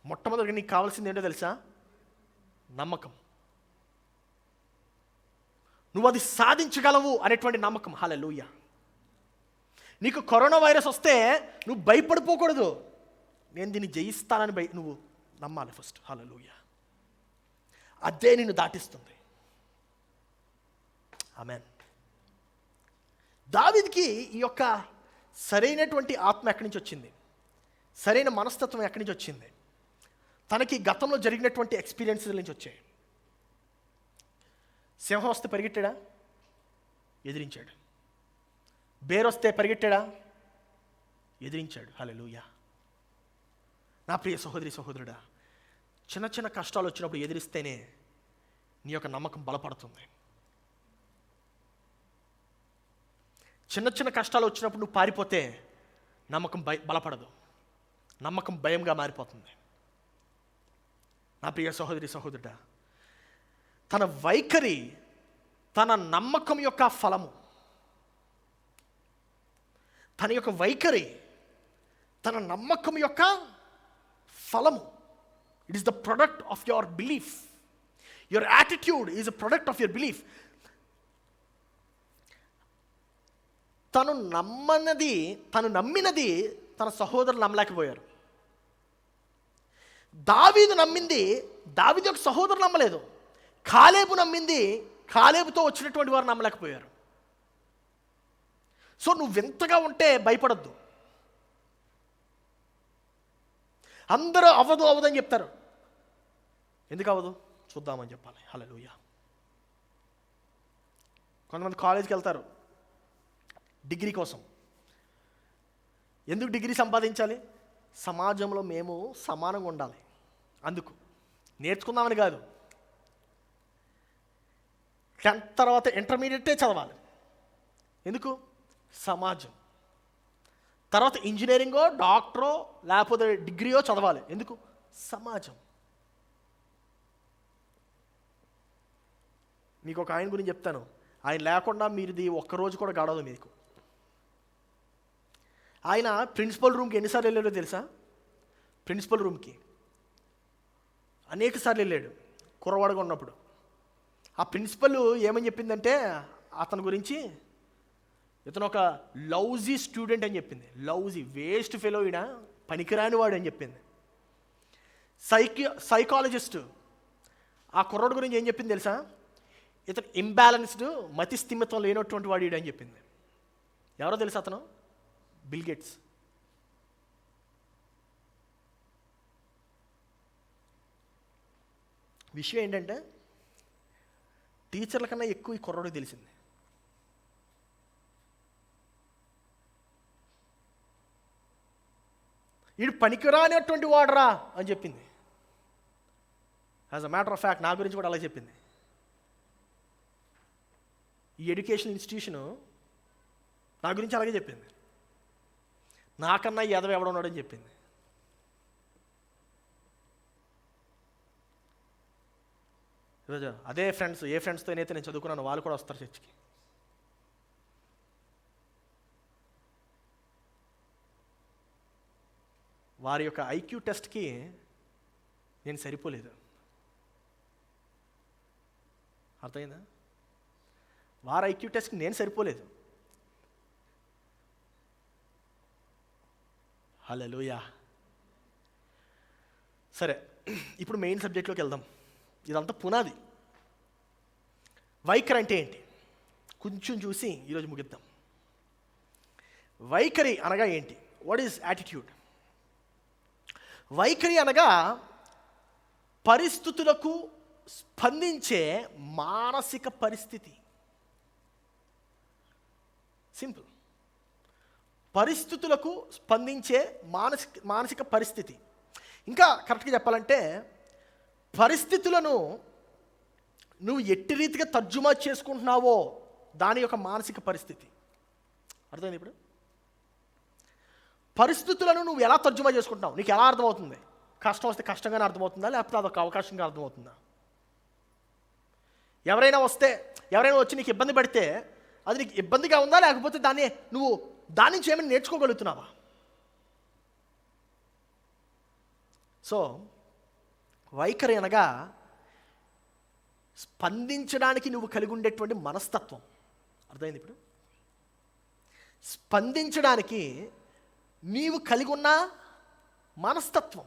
మొట్టమొదటిగా నీకు కావాల్సింది ఏంటో తెలుసా? నమ్మకం. నువ్వు అది సాధించగలవు అనేటువంటి నమ్మకం. హల్లెలూయా. నీకు కరోనా వైరస్ వస్తే నువ్వు భయపడిపోకూడదు. నేను దీన్ని జయిస్తానని నువ్వు నమ్మాలి ఫస్ట్. హల్లెలూయా. అదే నిన్ను దాటిస్తుంది. ఆమేన్. దావీదుకి ఈ యొక్క సరైనటువంటి ఆత్మ ఎక్కడి నుంచి వచ్చింది? సరైన మనస్తత్వం ఎక్కడి నుంచి వచ్చింది? తనకి గతంలో జరిగినటువంటి ఎక్స్పీరియన్సెస్ నుంచి వచ్చాయి. సింహం వస్తే పరిగెట్టాడా? ఎదిరించాడు. బేరొస్తే పరిగెట్టాడా? ఎదిరించాడు. హల్లెలూయా. నా ప్రియ సహోదరి సహోదరుడా, చిన్న చిన్న కష్టాలు వచ్చినప్పుడు ఎదిరిస్తేనే నీ యొక్క నమ్మకం బలపడుతుంది. చిన్న చిన్న కష్టాలు వచ్చినప్పుడు నువ్వు పారిపోతే నమ్మకం బలపడదు, నమ్మకం భయంగా మారిపోతుంది. నా ప్రియ సహోదరి సహోదరుడా, తన వైఖరి తన నమ్మకం యొక్క ఫలము. తన యొక్క వైఖరి తన నమ్మకం యొక్క ఫలము. It is the product of your belief. Your attitude is a product of your belief. తను నమ్మినది తన సహోదరులు నమ్మలేకపోయారు. దావీదు నమ్మింది దావీదు యొక్క సహోదరులు నమ్మలేదు. కాలేబు నమ్మింది కాలేబుతో వచ్చినటువంటి వారు నమ్మలేకపోయారు. సో నువ్వు వింతగా ఉంటే భయపడద్దు. అందరూ అవ్వదు అని చెప్తారు. ఎందుకు అవ్వదు? చూద్దామని చెప్పాలి. హల్లెలూయా. కొంతమంది కాలేజీకి వెళ్తారు డిగ్రీ కోసం. ఎందుకు డిగ్రీ సంపాదించాలి? సమాజంలో మేము సమానంగా ఉండాలి. అందుకు నేర్చుకుందామని కాదు. 10th తర్వాత ఇంటర్మీడియటే చదవాలి. ఎందుకు? సమాజం. తర్వాత ఇంజనీరింగో డాక్టరో లేకపోతే డిగ్రీయో చదవాలి. ఎందుకు? సమాజం. మీకు ఒక ఆయన గురించి చెప్తాను. ఆయన లేకుండా మీరుది ఒక్కరోజు కూడా గడవదు మీకు. ఆయన ప్రిన్సిపల్ రూమ్కి ఎన్నిసార్లు వెళ్ళాడో తెలుసా? ప్రిన్సిపల్ రూమ్కి అనేక సార్లు వెళ్ళాడు కుర్రవాడుగా ఉన్నప్పుడు. ఆ ప్రిన్సిపల్ ఏమని చెప్పిందంటే అతని గురించి, ఇతను ఒక లౌజీ స్టూడెంట్ అని చెప్పింది. లౌజీ, వేస్ట్ ఫెలో, ఈడ పనికిరాని వాడు అని చెప్పింది. సైకాలజిస్ట్ ఆ కుర్రోడు గురించి ఏం చెప్పింది తెలుసా? ఇతను ఇంబ్యాలెన్స్డ్, మతి స్థిమితం లేనటువంటి వాడు ఈడు అని చెప్పింది. ఎవరో తెలుసా? అతను బిల్ గేట్స్. విషయం ఏంటంటే టీచర్ల కన్నా ఎక్కువ ఈ కుర్రోడికి తెలిసింది. వీడు పనికిరానటువంటి వాడరా అని చెప్పింది. As a matter of fact నా గురించి కూడా అలా చెప్పింది. ఈ ఎడ్యుకేషన్ ఇన్స్టిట్యూషను నా గురించి అలాగే చెప్పింది. నాకన్నా ఎదవ ఎవడున్నాడని చెప్పింది. ఈరోజు అదే ఫ్రెండ్స్, ఏ ఫ్రెండ్స్తో అయితే నేను చదువుకున్నాను వాళ్ళు కూడా వస్తారు చర్చికి. వారి యొక్క ఐక్యూ టెస్ట్కి నేను సరిపోలేదు. అర్థమైందా? వారి ఐక్యూ టెస్ట్కి నేను సరిపోలేదు. హల్లెలూయా. సరే, ఇప్పుడు మెయిన్ సబ్జెక్ట్లోకి వెళ్దాం. ఇదంతా పునాది. వైఖరి అంటే ఏంటి కొంచెం చూసి ఈరోజు ముగిద్దాం. వైఖరి అనగా ఏంటి? What is attitude? వైఖరి అనగా పరిస్థితులకు స్పందించే మానసిక పరిస్థితి. సింపుల్. పరిస్థితులకు స్పందించే మానసిక పరిస్థితి. ఇంకా కరెక్ట్గా చెప్పాలంటే పరిస్థితులను నువ్వు ఎట్టి రీతిగా తర్జుమా చేసుకుంటున్నావో దాని యొక్క మానసిక పరిస్థితి. అర్థమైంది? ఇప్పుడు పరిస్థితులను నువ్వు ఎలా తర్జుమా చేసుకుంటున్నావు, నీకు ఎలా అర్థమవుతుంది? కష్టం వస్తే కష్టంగానే అర్థమవుతుందా, లేకపోతే అదొక అవకాశంగా అర్థమవుతుందా? ఎవరైనా వచ్చి నీకు ఇబ్బంది పడితే అది నీకు ఇబ్బందిగా ఉందా, లేకపోతే నువ్వు దాని నుంచి ఏమైనా నేర్చుకోగలుగుతున్నావా? సో వైఖరి అనగా స్పందించడానికి నువ్వు కలిగి ఉండేటువంటి మనస్తత్వం. అర్థమైంది? ఇప్పుడు స్పందించడానికి నీవు కలిగి ఉన్న మనస్తత్వం.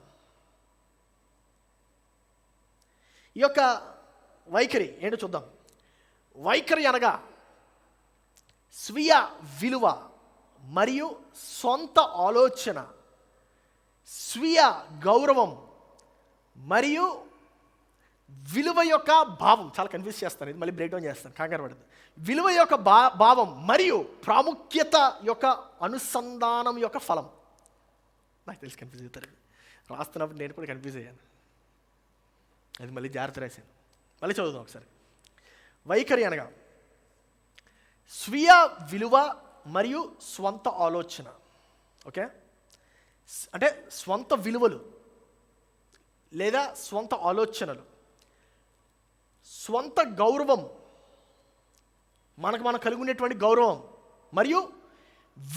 ఈ యొక్క వైఖరి ఏంటో చూద్దాం. వైఖరి అనగా స్వీయ విలువ మరియు సొంత ఆలోచన, స్వీయ గౌరవం మరియు విలువ యొక్క భావం. చాలా కన్ఫ్యూజ్ చేస్తాను, ఇది మళ్ళీ బ్రేక్ డౌన్ చేస్తాను, కంగారు పడదు. విలువ యొక్క భావం మరియు ప్రాముఖ్యత యొక్క అనుసంధానం యొక్క ఫలం. నాకు తెలిసి కన్ఫ్యూజ్ అవుతారు, రాస్తున్నప్పుడు నేను కూడా కన్ఫ్యూజ్ అయ్యాను, అది మళ్ళీ జాగ్రత్త రాశాను. మళ్ళీ చదువుదాం ఒకసారి. వైఖరి అనగా స్వీయ విలువ మరియు స్వంత ఆలోచన. ఓకే, అంటే స్వంత విలువలు లేదా స్వంత ఆలోచనలు, స్వంత గౌరవం, మనం కలిగి ఉండేటువంటి గౌరవం మరియు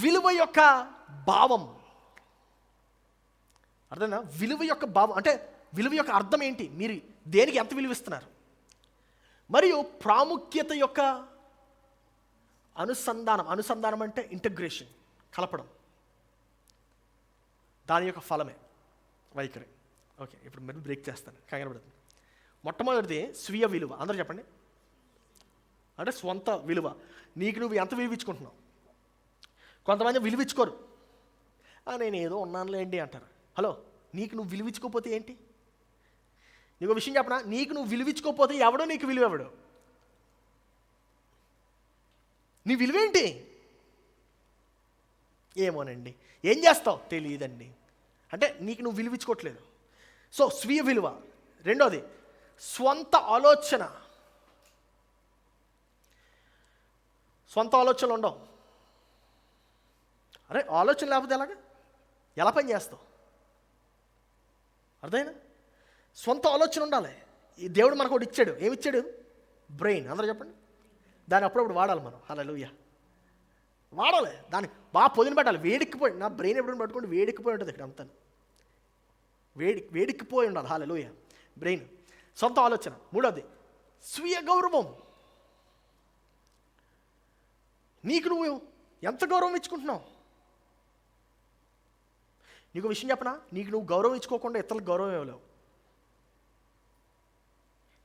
విలువ యొక్క భావం. అర్థమైందా? విలువ యొక్క భావం అంటే విలువ యొక్క అర్థం ఏంటి, మీరు దేనికి ఎంత విలువిస్తున్నారు, మరియు ప్రాముఖ్యత యొక్క అనుసంధానం అంటే ఇంటగ్రేషన్, కలపడం, దాని యొక్క ఫలమే వైఖరి. ఓకే, ఇప్పుడు మీరు బ్రేక్ చేస్తాను, కంగారు పడుతుంది. మొట్టమొదటిది స్వీయ విలువ. అందరూ చెప్పండి. అంటే స్వంత విలువ, నీకు నువ్వు ఎంత విలువించుకుంటున్నావు. కొంతమంది విలువించుకోరు, నేను ఏదో ఉన్నానులేండి అంటారు. హలో, నీకు నువ్వు విలువించుకోకపోతే ఏంటి? నీకు విషయం చెప్పనా, నీకు నువ్వు విలువించుకోకపోతే ఎవడో నీకు విలువ ఎవడు? నీ విలువేంటి? ఏమోనండి, ఏం చేస్తావు తెలియదండి అంటే నీకు నువ్వు విలువించుకోవట్లేదు. సో స్వీయ విలువ. రెండోది స్వంత ఆలోచన. స్వంత ఆలోచనలు ఉండవు. అరే, ఆలోచన లేకపోతే ఎలా పని చేస్తావు? అర్థమైనా? స్వంత ఆలోచన ఉండాలి. ఈ దేవుడు మనకు ఒకటి ఇచ్చాడు. ఏమిచ్చాడు? బ్రెయిన్. అందరూ చెప్పండి. దాన్ని అప్పుడప్పుడు వాడాలి మనం. హల్లెలూయా, వాడాలి. దాన్ని బాగా పొదిన పెట్టాలి. వేడెక్కిపోయి, నా బ్రెయిన్ ఎప్పుడైనా పట్టుకుంటే వేడెక్కిపోయి ఉంటుంది ఇక్కడ అంతా. వేడెక్కిపోయి ఉండాలి. హల్లెలూయా, బ్రెయిన్. సొంత ఆలోచన. మూడోది స్వీయ గౌరవం. నీకు నువ్వు ఎంత గౌరవం ఇచ్చుకుంటున్నావు? నీకు విషయం చెప్పనా, నీకు నువ్వు గౌరవం ఇచ్చుకోకుండా ఇతరులకు గౌరవం ఇవ్వలేవు.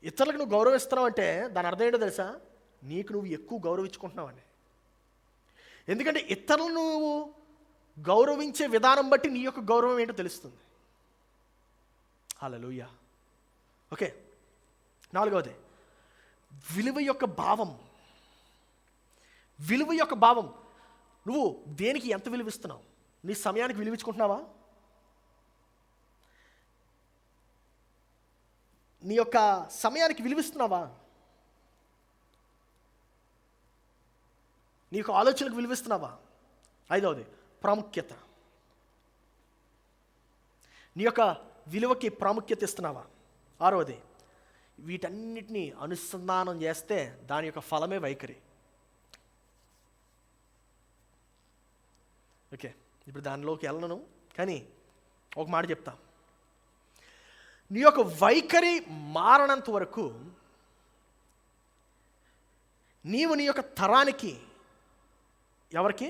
ఇతరులకు నువ్వు గౌరవం ఇస్తున్నావు అంటే దాని అర్థం ఏంటో తెలుసా? నీకు నువ్వు ఎక్కువ గౌరవించుకుంటున్నావని. ఎందుకంటే ఇతరులను నువ్వు గౌరవించే విధానం బట్టి నీ యొక్క గౌరవం ఏంటో తెలుస్తుంది. హల్లెలూయా. ఓకే, నాలుగవది విలువ యొక్క భావం. విలువ యొక్క భావం. నువ్వు దేనికి ఎంత విలువిస్తున్నావు? నీ సమయానికి విలువించుకుంటున్నావా? నీ యొక్క సమయానికి విలువిస్తున్నావా? నీ యొక్క ఆలోచనకు విలువిస్తున్నావా? ఐదవది ప్రాముఖ్యత. నీ యొక్క విలువకి ప్రాముఖ్యత ఇస్తున్నావా? ఆరవది వీటన్నిటినీ అనుసంధానం చేస్తే దాని యొక్క ఫలమే వైఖరి. ఓకే, ఇప్పుడు దానిలోకి వెళ్ళను, కానీ ఒక మాట చెప్తా. నీ యొక్క వైఖరి మారనంత వరకు నీవు నీ యొక్క తరానికి, ఎవరికి?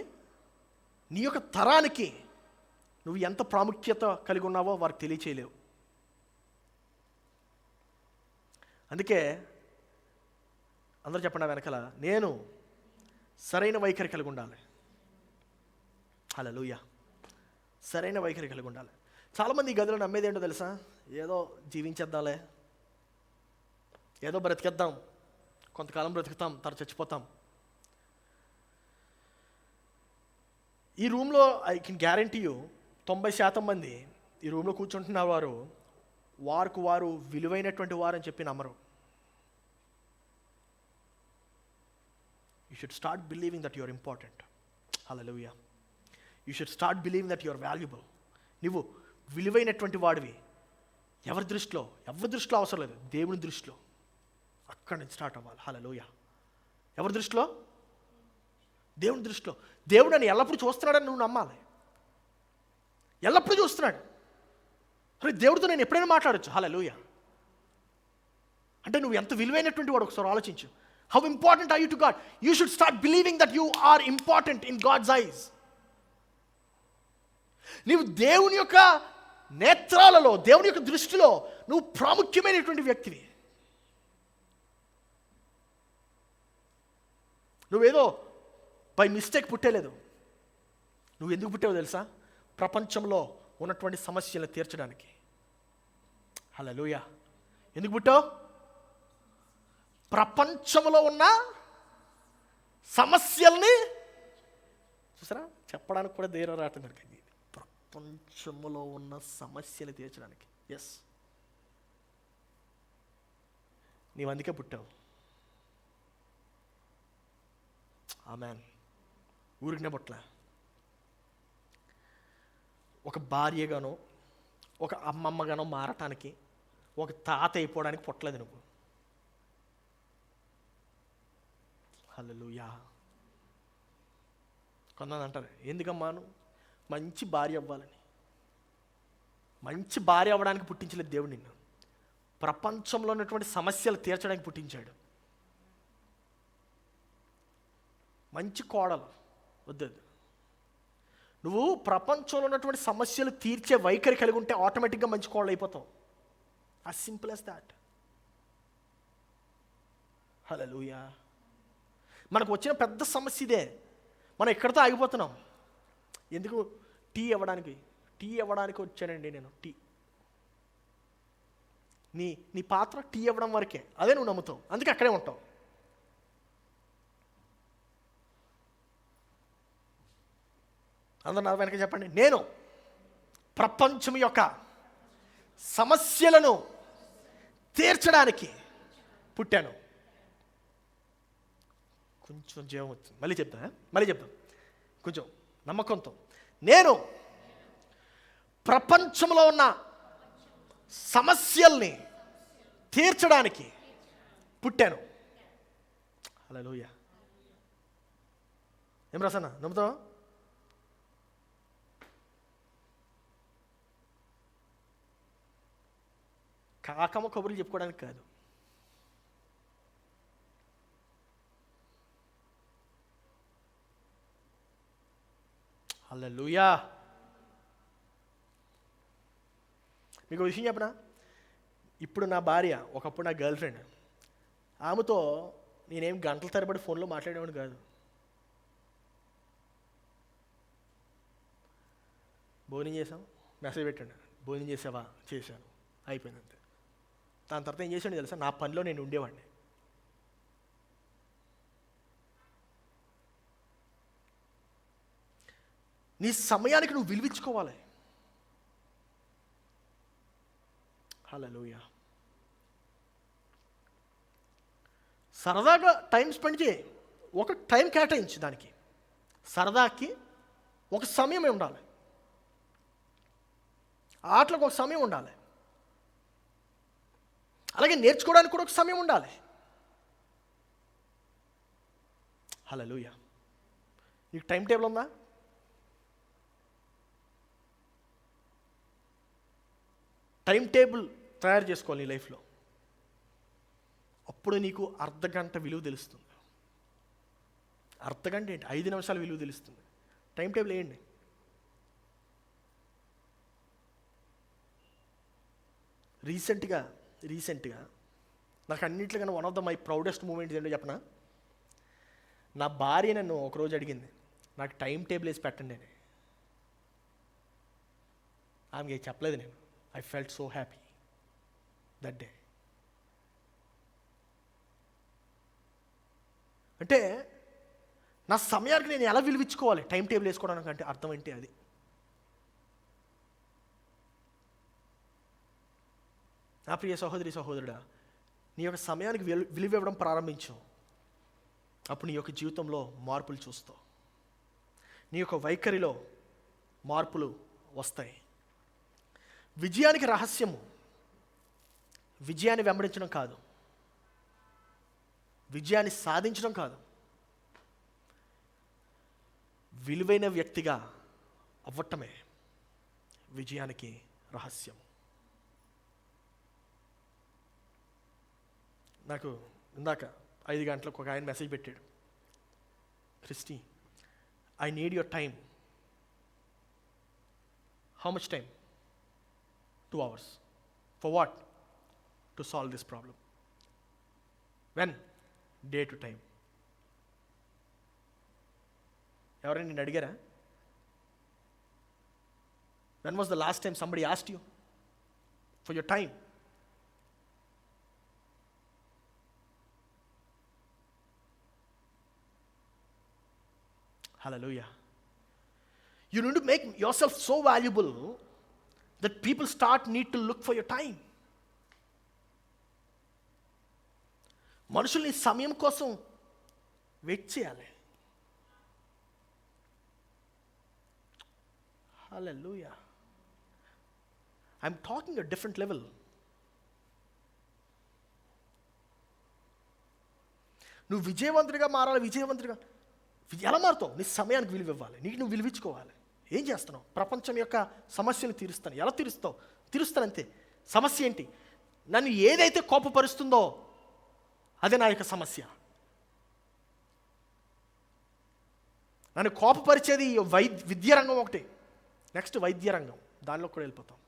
నీ యొక్క తరానికి నువ్వు ఎంత ప్రాముఖ్యత కలిగి ఉన్నావో వారికి తెలియచేయలేవు. అందుకే అందరూ చెప్పండి వెనకాల, నేను సరైన వైఖరి కలిగి ఉండాలి. హల్లెలూయా, సరైన వైఖరి కలిగి ఉండాలి. చాలామంది ఈ గదిలో నమ్మేది ఏంటో తెలుసా? ఏదో జీవించేద్దాలే, ఏదో బ్రతికేద్దాం, కొంతకాలం బ్రతుకుతాం, తర్వాత చచ్చిపోతాం. ఈ రూమ్లో ఐ కెన్ గ్యారంటీ యూ 90% మంది ఈ రూమ్లో కూర్చుంటున్న వారికి వారు విలువైనటువంటి వారు అని చెప్పి నమ్మరు. You should start believing that you are important. Hallelujah. You should start believing that you are valuable. నువ్వు విలువైనటువంటి వాడివి. ఎవరి దృష్టిలో అవసరం లేదు, దేవుని దృష్టిలో. అక్కడి నుంచి స్టార్ట్ అవ్వాలి. హల్లెలూయా. ఎవరి దృష్టిలో? దేవుని దృష్టిలో. దేవుడు నన్ను ఎల్లప్పుడూ చూస్తున్నాడని నువ్వు నమ్మాలి. ఎల్లప్పుడూ చూస్తున్నాడు. అరే దేవుడితో నేను ఎప్పుడైనా మాట్లాడచ్చు. హల్లెలూయా. అంటే నువ్వు ఎంత విలువైనటువంటి వాడు ఒకసారి ఆలోచించు. How important are you to God? You should start believing that you are important in God's eyes. నీవు దేవుని యొక్క నేత్రాలలో, దేవుని యొక్క దృష్టిలో నువ్వు ప్రాముఖ్యమైనటువంటి వ్యక్తివి. నువ్వేదో బై మిస్టేక్ పుట్టేలేదు. నువ్వు ఎందుకు పుట్టావో తెలుసా? ప్రపంచంలో ఉన్నటువంటి సమస్యలను తీర్చడానికి. హల్లెలూయా. ఎందుకు పుట్టావు? ప్రపంచంలో ఉన్న సమస్యల్ని చూసారా, చెప్పడానికి కూడా ధైర్యం రావట్లేదు మనకి. ప్రపంచంలో ఉన్న సమస్యలు తీర్చడానికి. ఎస్, నీవు అందుకే పుట్టావు. ఆమెన్. ఊరికినే పుట్టలే. ఒక భార్యగానో, ఒక అమ్మమ్మగానో మారటానికి, ఒక తాత అయిపోవడానికి పుట్టలేదు నువ్వు. హల్లెలూయా. కొంతమంది అంటారు, ఎందుకమ్మా నువ్వు మంచి భార్య అవ్వాలని. మంచి భార్య అవ్వడానికి పుట్టించలేదు దేవుడు నిన్ను. ప్రపంచంలో ఉన్నటువంటి సమస్యలు తీర్చడానికి పుట్టించాడు. మంచి కోడలు వద్దు. నువ్వు ప్రపంచంలో ఉన్నటువంటి సమస్యలు తీర్చే వైఖరి కలిగి ఉంటే ఆటోమేటిక్గా మంచి కోడలు అయిపోతావు. As simple as that. Hallelujah. మనకు వచ్చిన పెద్ద సమస్య ఇదే. మనం ఎక్కడితో ఆగిపోతున్నాం. ఎందుకు? టీ ఇవ్వడానికి వచ్చానండి నేను. నీ పాత్ర టీ ఇవ్వడం వరకే. అదే నువ్వు నమ్ముతావు, అందుకే అక్కడే ఉంటావు. అందరూ నా వెనక చెప్పండి, నేను ప్రపంచం యొక్క సమస్యలను తీర్చడానికి పుట్టాను. కొంచెం జీవం వచ్చింది. మళ్ళీ చెప్తా కొంచెం నమ్మకంతో. నేను ప్రపంచంలో ఉన్న సమస్యల్ని తీర్చడానికి పుట్టాను. హల్లెలూయా. ఏం రాసన్నా, నమ్ముతావా? కాకమ్మ కబుర్లు చెప్పుకోవడానికి కాదు. హల్లెలూయా. మీకు విషయం చెప్పనా? ఇప్పుడు నా భార్య, ఒకప్పుడు నా గర్ల్ ఫ్రెండ్. ఆమెతో నేనేం గంటల తరబడి ఫోన్లో మాట్లాడేవాడిని కాదు. భోజనం చేసాం, మెసేజ్ పెట్టండి, భోజనం చేసావా? చేశాను, అయిపోయింది అంతే. దాని తర్వాత ఏం చేశాడు తెలుసా? నా పనిలో నేను ఉండేవాడిని. నీ సమయానికి నువ్వు విలువించుకోవాలి. హల్లెలూయా. సరదాగా టైం స్పెండ్ చేయి. ఒక టైం కేటాయించు దానికి. సరదాకి ఒక సమయం ఉండాలి, ఆటలకు ఒక సమయం ఉండాలి, అలాగే నేర్చుకోవడానికి కూడా ఒక సమయం ఉండాలి. హల్లెలూయా. నీకు టైం టేబుల్ ఉందా? టైం టేబుల్ తయారు చేసుకోవాలి నీ లైఫ్లో. అప్పుడు నీకు అర్ధగంట విలువ తెలుస్తుంది. అర్ధగంట ఏంటి, 5 నిమిషాల విలువ తెలుస్తుంది. టైం టేబుల్ వేయండి. రీసెంట్గా నాకు అన్నింటికన్నా one of the my proudest moments ఏంటో చెప్పనా? నా భార్య నన్ను ఒకరోజు అడిగింది, నాకు టైం టేబుల్ వేసి పెట్టండి అని. ఆమెకి చెప్పలేదు నేను. I felt so happy that day. అంటే నా సమయానికి నేను ఎలా విలువించుకోవాలి టైం టేబుల్ వేసుకోవడానికి అంటే అర్థం ఏంటి అది. నా ప్రియ సహోదరి సహోదరుడా, నీ యొక్క సమయానికి విలువ ఇవ్వడం ప్రారంభించు. అప్పుడు నీ యొక్క జీవితంలో మార్పులు చూస్తావు, నీ యొక్క వైఖరిలో మార్పులు వస్తాయి. విజయానికి రహస్యము విజయాన్ని వెంబడించడం కాదు, విజయాన్ని సాధించడం కాదు, విలువైన వ్యక్తిగా అవ్వటమే విజయానికి రహస్యం. నాకు ఇందాక 5 గంటలకు ఒక ఆయన మెసేజ్ పెట్టాడు, Christy, I need your time. How much time? 2 hours. For what? To solve this problem. When? Day to time. ఎవరైనా నేను అడిగారా? When was the last time somebody asked you for your time? Hallelujah. You need to make yourself so valuable that people need to look for your time. మనుషుల్ని సమయం కోసం wait చేయాలి. Hallelujah. I'm talking a different level. నువ్వు విజయవంతుడిగా మారాలి. ఎలా మారుతావు? నీ సమయానికి విలువ ఇవ్వాలి, నీకు నువ్వు విలువించుకోవాలి. ఏం చేస్తున్నావు? ప్రపంచం యొక్క సమస్యలు తీరుస్తాను. ఎలా తీరుస్తావు? తీరుస్తానంతే. సమస్య ఏంటి? నన్ను ఏదైతే కోపపరుస్తుందో అదే నా యొక్క సమస్య. నన్ను కోపపరిచేది విద్యా రంగం ఒకటి. నెక్స్ట్ వైద్య రంగం, దానిలో కూడా వెళ్ళిపోతాం.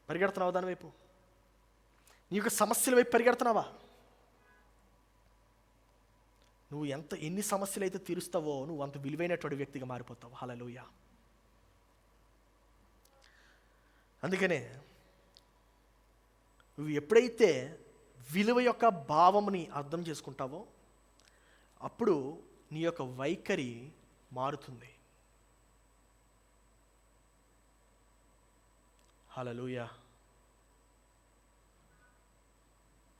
పరిగెడుతున్నావా దాని వైపు? నీ యొక్క సమస్యల వైపు పరిగెడుతున్నావా? నువ్వు ఎన్ని సమస్యలు అయితే తీరుస్తావో నువ్వు అంత విలువైనటువంటి వ్యక్తిగా మారిపోతావు. హల్లెలూయా. అందుకనే నువ్వు ఎప్పుడైతే విలువ యొక్క భావముని అర్థం చేసుకుంటావో అప్పుడు నీ యొక్క వైఖరి మారుతుంది. హల్లెలూయా.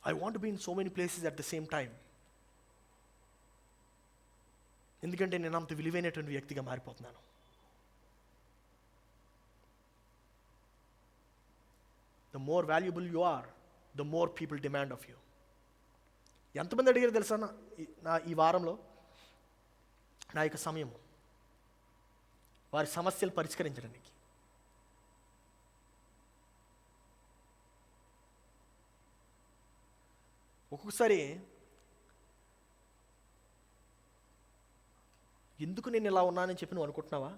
I want to be in so many places at the same time. ఎందుకంటే నేను అంత విలువైనటువంటి వ్యక్తిగా మారిపోతున్నాను. The more valuable you are, the more people demand of you. ఎంతమంది అడిగారు తెలుసా నా ఈ వారంలో నా యొక్క సమయము వారి సమస్యలు పరిష్కరించడానికి. ఒక్కొక్కసారి ఎందుకు నేను ఇలా ఉన్నానని చెప్పి నువ్వు అనుకుంటున్నావా?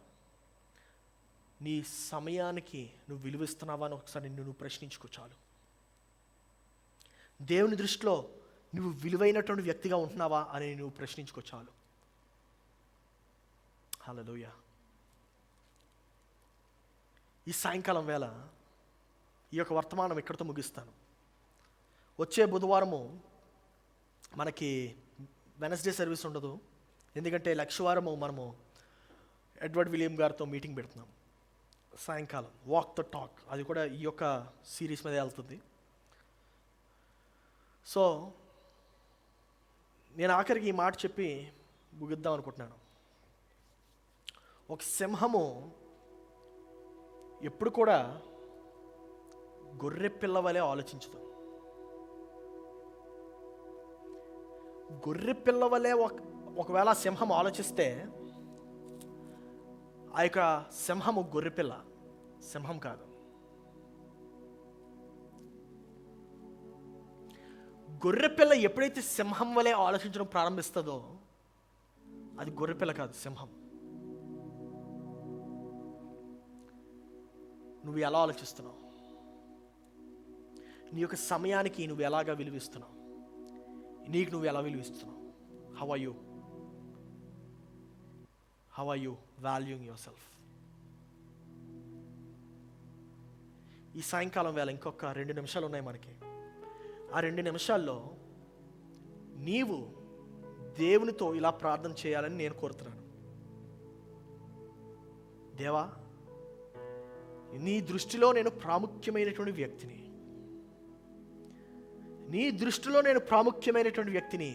నీ సమయానికి నువ్వు విలువిస్తున్నావా అని ఒకసారి నువ్వు ప్రశ్నించుకో చాలు. దేవుని దృష్టిలో నువ్వు విలువైనటువంటి వ్యక్తిగా ఉంటున్నావా అని నువ్వు ప్రశ్నించుకో చాలు. హల్లెలూయా. ఈ సాయంకాలం వేళ ఈ యొక్క వర్తమానం ఇక్కడితో ముగిస్తాను. వచ్చే బుధవారము మనకి వెనస్డే సర్వీస్ ఉండదు, ఎందుకంటే లక్షవారము మనము ఎడ్వర్డ్ విలియం గారితో మీటింగ్ పెడుతున్నాం సాయంకాలం, వాక్ ద టాక్. అది కూడా ఈ యొక్క సిరీస్ మీద వెళ్తుంది. సో నేను ఆఖరికి ఈ మాట చెప్పి ముగిద్దాం అనుకుంటున్నాను. ఒక సింహము ఎప్పుడు కూడా గొర్రె పిల్ల వలె ఆలోచించదు. గొర్రె పిల్ల వలె ఒకవేళ సింహం ఆలోచిస్తే ఆ యొక్క సింహము గొర్రెపిల్ల, సింహం కాదు. గొర్రెపిల్ల ఎప్పుడైతే సింహం వలె ఆలోచించడం ప్రారంభిస్తుందో అది గొర్రెపిల్ల కాదు, సింహం. నువ్వు ఎలా ఆలోచిస్తున్నావు? నీ యొక్క సమయానికి నువ్వు ఎలాగా విలువిస్తున్నావు? నీకు నువ్వు ఎలా విలువిస్తున్నావు? How are you? How are you valuing yourself? ఈ సాయంకాలం వేళ ఇంకొక 2 నిమిషాలు ఉన్నాయి మనకి. ఆ 2 నిమిషాల్లో నీవు దేవునితో ఇలా ప్రార్థన చేయాలని నేను కోరుతున్నాను. దేవా, నీ దృష్టిలో నేను ప్రాముఖ్యమైనటువంటి వ్యక్తిని, నీ దృష్టిలో నేను ప్రాముఖ్యమైనటువంటి వ్యక్తిని,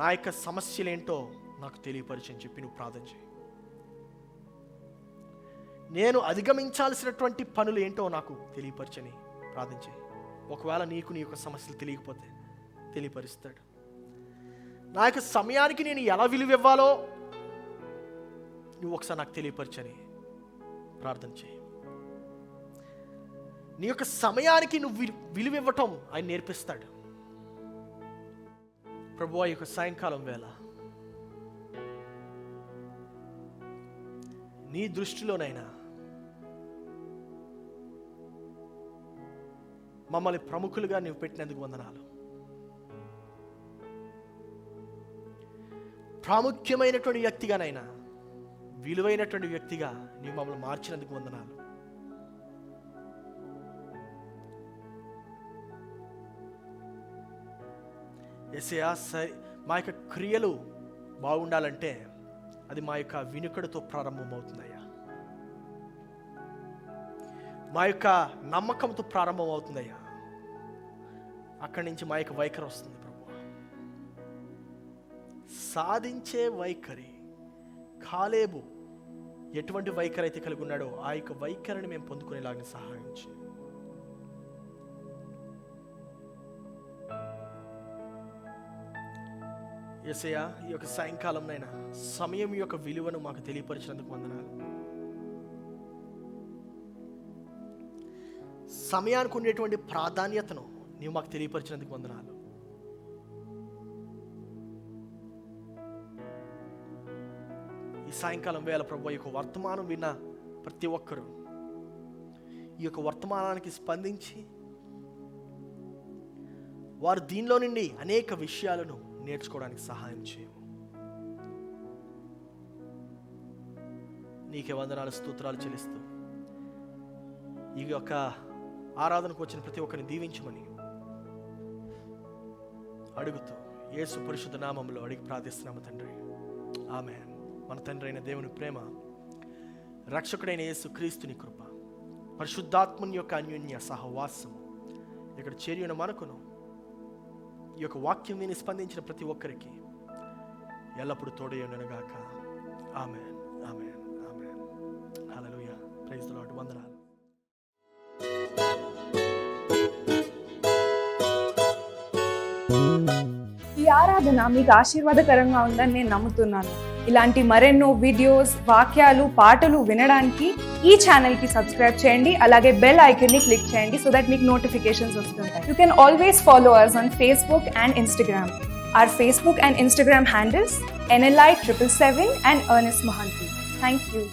నా యొక్క సమస్యలేంటో నాకు తెలియపరిచని చెప్పి నువ్వు ప్రార్థన చేయి. నేను అధిగమించాల్సినటువంటి పనులు ఏంటో నాకు తెలియపరచని ప్రార్థన చేయి. ఒకవేళ నీకు నీ యొక్క సమస్యలు తెలియకపోతే తెలియపరుస్తాడు. నా యొక్క సమయానికి నేను ఎలా విలువ ఇవ్వాలో నువ్వు ఒకసారి నాకు తెలియపరచని ప్రార్థన చేయి. నీ యొక్క సమయానికి నువ్వు విలువ ఇవ్వటం ఆయన నేర్పిస్తాడు. ప్రభువా, ఈ యొక్క సాయంకాలం వేళ నీ దృష్టిలోనైనా మమ్మల్ని ప్రముఖులుగా నువ్వు పెట్టినందుకు వందనాలు. ప్రాముఖ్యమైనటువంటి వ్యక్తిగానైనా విలువైనటువంటి వ్యక్తిగా నీవు మమ్మల్ని మార్చినందుకు వందనాలు. యేసయ్యా, మా యొక్క క్రియలు బాగుండాలంటే అది మా యొక్క వినుకడతో ప్రారంభమవుతుందయ్యా. మా యొక్క నమ్మకంతో ప్రారంభమవుతుందయ్యా. అక్కడి నుంచి మా యొక్క వైఖరి వస్తుంది ప్రభు. సాధించే వైఖరి, కాలేబు ఎటువంటి వైఖరి అయితే కలిగి ఉన్నాడో ఆ యొక్క వైఖరిని మేము పొందుకునేలాగా సహాయం చేయి. యేసయ్యా, ఈ యొక్క సాయంకాలంనైనా సమయం యొక్క విలువను మాకు తెలియపరిచినందుకు వందనాలు. సమయానికి ఉండేటువంటి ప్రాధాన్యతను నీవు మాకు తెలియపరిచినందుకు వందనాలు. ఈ సాయంకాలం వేళ ప్రభు, ఈ యొక్క వర్తమానం విన్న ప్రతి ఒక్కరూ ఈ యొక్క వర్తమానానికి స్పందించి వారు దీనిలో నుండి అనేక విషయాలను నేర్చుకోవడానికి సహాయం చేయము. నీకే వందనాలు, స్తోత్రాలు చెల్లిస్తూ ఈ యొక్క ఆరాధనకు వచ్చిన ప్రతి ఒక్కరిని దీవించమని అడుగుతూ యేసు పరిశుద్ధ నామములో అడిగి ప్రార్థిస్తున్నాము తండ్రి, ఆమేన్. మన తండ్రి అయిన దేవుని ప్రేమ, రక్షకుడైన యేసు క్రీస్తుని కృప, పరిశుద్ధాత్మని యొక్క అన్యోన్య సహవాసము ఇక్కడ చేరిన మనకును ఈ యొక్క వాక్యం విని స్పందించిన ప్రతి ఒక్కరికి ఎల్లప్పుడూ తోడయ్యుండునుగాక. Amen, amen, amen. Hallelujah. Praise the Lord. వందనాలు. ఈ ఆరాధన మీకు ఆశీర్వాదకరంగా ఉందని నేను నమ్ముతున్నాను. ఇలాంటి మరెన్నో వీడియోస్, వాక్యాలు, పాటలు వినడానికి ఈ ఛానల్కి సబ్స్క్రైబ్ చేయండి. అలాగే బెల్ ఐకాన్ని క్లిక్ చేయండి సో దట్ మీకు నోటిఫికేషన్స్ వస్తుంటాయి. You can always follow us on Facebook and Instagram. Our Facebook and Instagram handles NLI777 and Ernest Mohanty. Thank you.